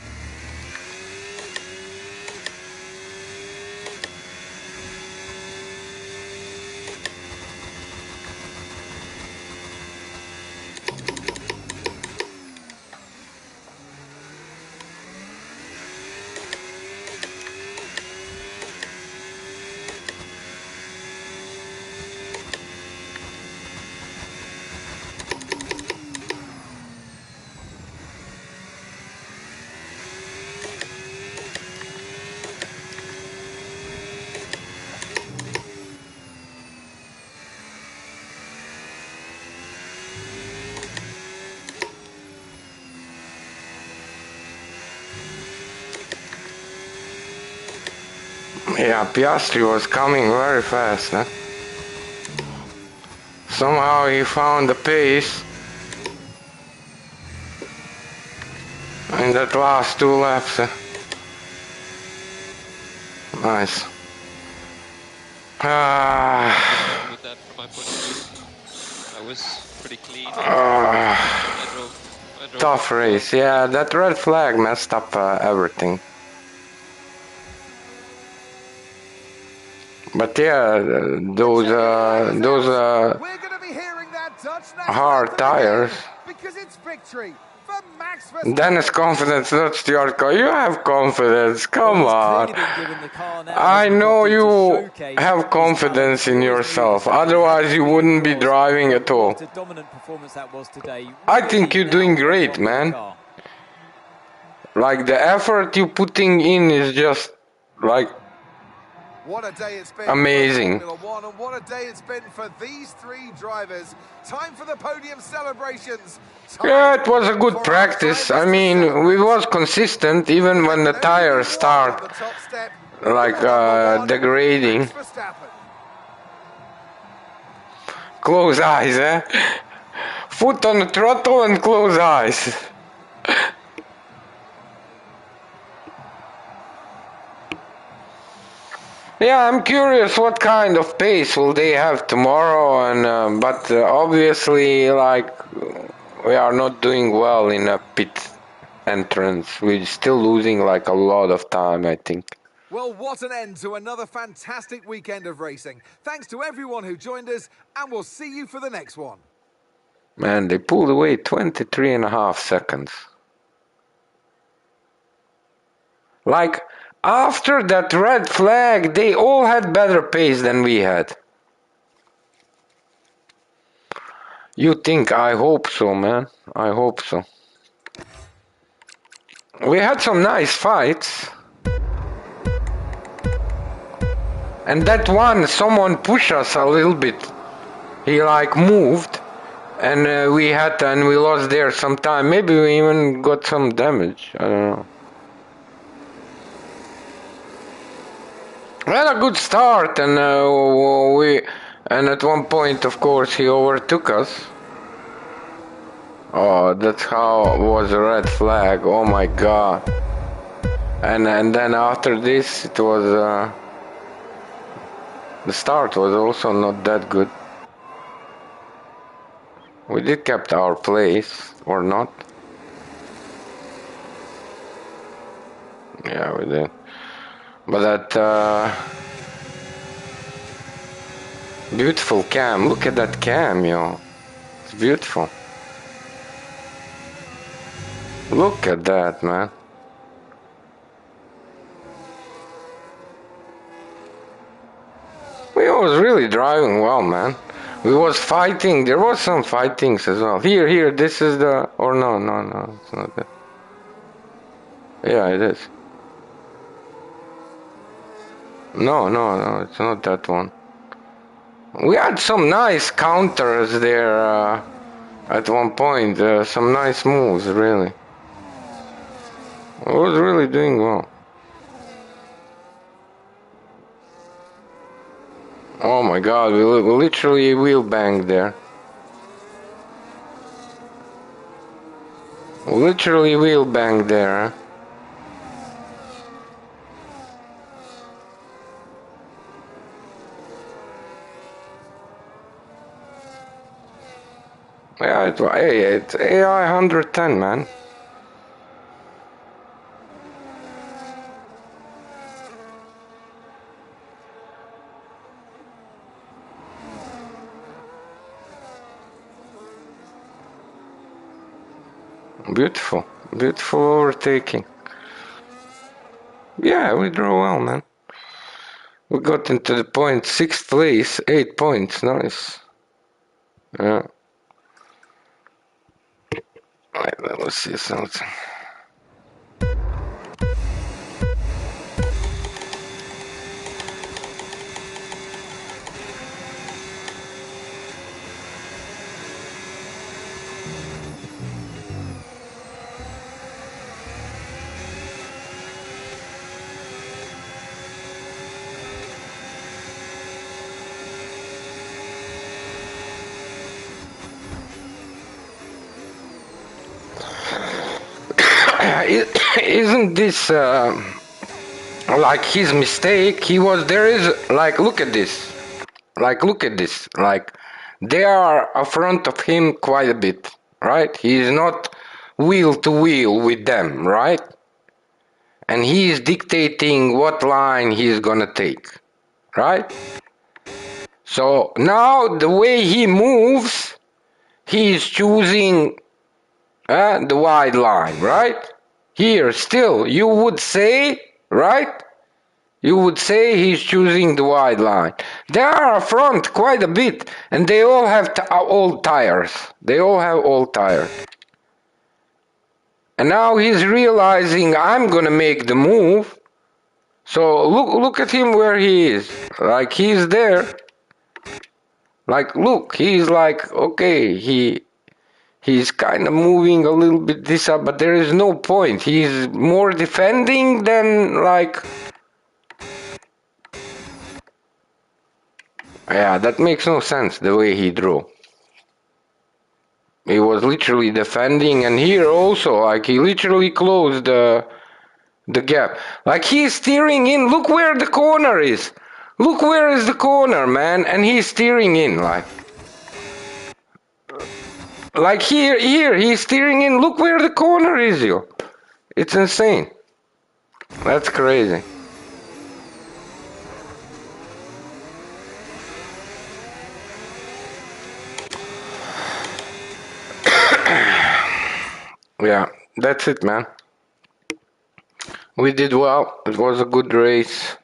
S1: Yeah, Piastri was coming very fast, huh? Somehow he found the pace in that last two laps. Nice.
S4: With that from my point of view. I was pretty clean. I drove
S1: Tough race. Yeah, that red flag messed up everything. But yeah, those
S3: We're going to be hearing that Dutch
S1: hard tires.
S3: because it's victory for Max Verstappen.
S1: Dennis confidence, not Stuart. You have confidence. Come
S5: Well,
S1: on.
S5: he's clearly been given the car now,
S1: I
S5: hasn't he,
S1: know
S5: Cockpit, to
S1: you
S5: showcase
S1: have
S5: his
S1: confidence
S5: talent.
S1: in
S5: He always knew
S1: yourself.
S5: this would be
S1: Otherwise, you
S5: happening,
S1: wouldn't be
S5: it was.
S1: driving
S5: But
S1: at all.
S5: what a dominant performance that was today.
S1: I
S5: Really
S1: think you're doing
S5: now
S1: great,
S5: F1 with the
S1: man.
S5: car.
S1: Like the effort you're putting in is just like
S3: What a day it's been
S1: amazing.
S3: for Formula One, and what a day it's been for these three drivers. Time for the podium celebrations.
S1: Yeah, it was a good practice. I mean, we was consistent even when the tires start like degrading. Close eyes, eh? Foot on the throttle and close eyes. Yeah, I'm curious what kind of pace will they have tomorrow, and but obviously, like, we are not doing well in a pit entrance. We're still losing like a lot of time, I think.
S3: Well, what an end to another fantastic weekend of racing. Thanks to everyone who joined us, and we'll see you for the next one.
S1: Man, they pulled away 23.5 seconds. Like, after that red flag, they all had better pace than we had. You think? I hope so, man. I hope so. We had some nice fights. And that one, someone pushed us a little bit. He like moved, and we lost there some time. Maybe we even got some damage. I don't know. We had a good start, and at one point, of course, he overtook us. Oh, that's how it was a red flag. Oh my god. And then after this, it was the start was also not that good. We did kept our place, or not? Yeah, we did. But that beautiful cam. Look at that cam, yo. It's beautiful. Look at that, man. We was really driving well, man. We was fighting. There was some fightings as well. Here. This is the... Or no. It's not that. Yeah, it is. No. It's not that one. We had some nice counters there at one point. Some nice moves, really. I was really doing well. Oh my god, we literally wheel banged there. Literally wheel banged there, huh? Yeah, it's AI 110, man. Beautiful, beautiful overtaking. Yeah, we drove well, man. We got into the point, 6th place, 8 points, nice. Yeah. Right, let's see something. Isn't this like his mistake? He was there is like look at this. Look at this. Like they are in front of him quite a bit, right? He is not wheel to wheel with them, right? And he is dictating what line he's gonna take, right? So now the way he moves, he is choosing the wide line, right? Here, still, you would say, right? You would say he's choosing the wide line. They are front quite a bit, and they all have old tires. They all have old tires. And now he's realizing I'm gonna make the move. So look at him where he is. Like he's there. Like look, he's like okay, he's kind of moving a little bit this up, but there is no point. He's more defending than like. Yeah, that makes no sense the way he drew. He was literally defending, and here also, like he literally closed the gap. Like he's steering in. Look where the corner is. Look where is the corner, man, and he's steering in like here he's steering in. Look where the corner is, yo. It's insane. That's crazy. Yeah, that's it, man. We did well. It was a good race.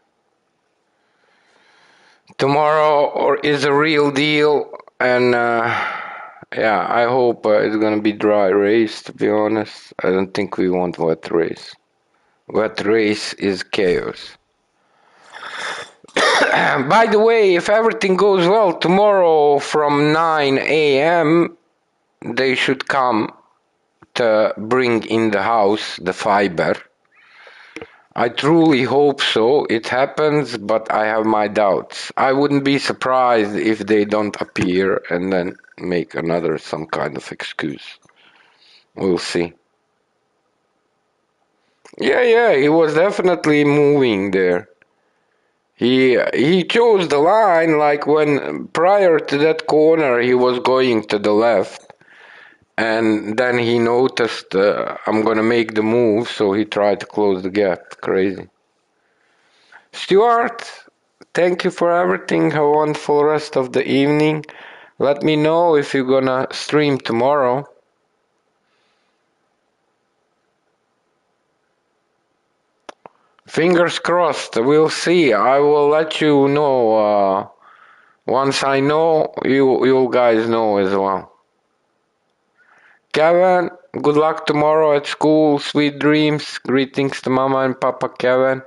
S1: Tomorrow is a real deal, and yeah, I hope it's gonna be dry race. To be honest, I don't think we want wet race. Wet race is chaos. By the way, if everything goes well, tomorrow from 9 a.m. they should come to bring in the house the fiber. I truly hope so. It happens, but I have my doubts. I wouldn't be surprised if they don't appear and then make another some kind of excuse. We'll see. Yeah, he was definitely moving there. He chose the line like when prior to that corner he was going to the left, and then he noticed I'm gonna make the move, so he tried to close the gap. Crazy. Stuart, thank you for everything. Have a wonderful rest of the evening. Let me know if you're gonna stream tomorrow. Fingers crossed. We'll see. I will let you know. Once I know, you guys know as well. Kevin, good luck tomorrow at school. Sweet dreams. Greetings to Mama and Papa Kevin.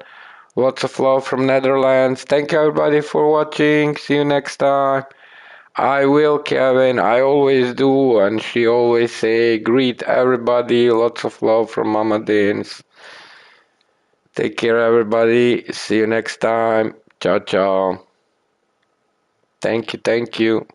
S1: Lots of love from Netherlands. Thank you everybody for watching. See you next time. I will, Kevin. I always do, and she always say, greet everybody. Lots of love from Mama Dins. Take care, everybody. See you next time. Ciao, ciao. Thank you.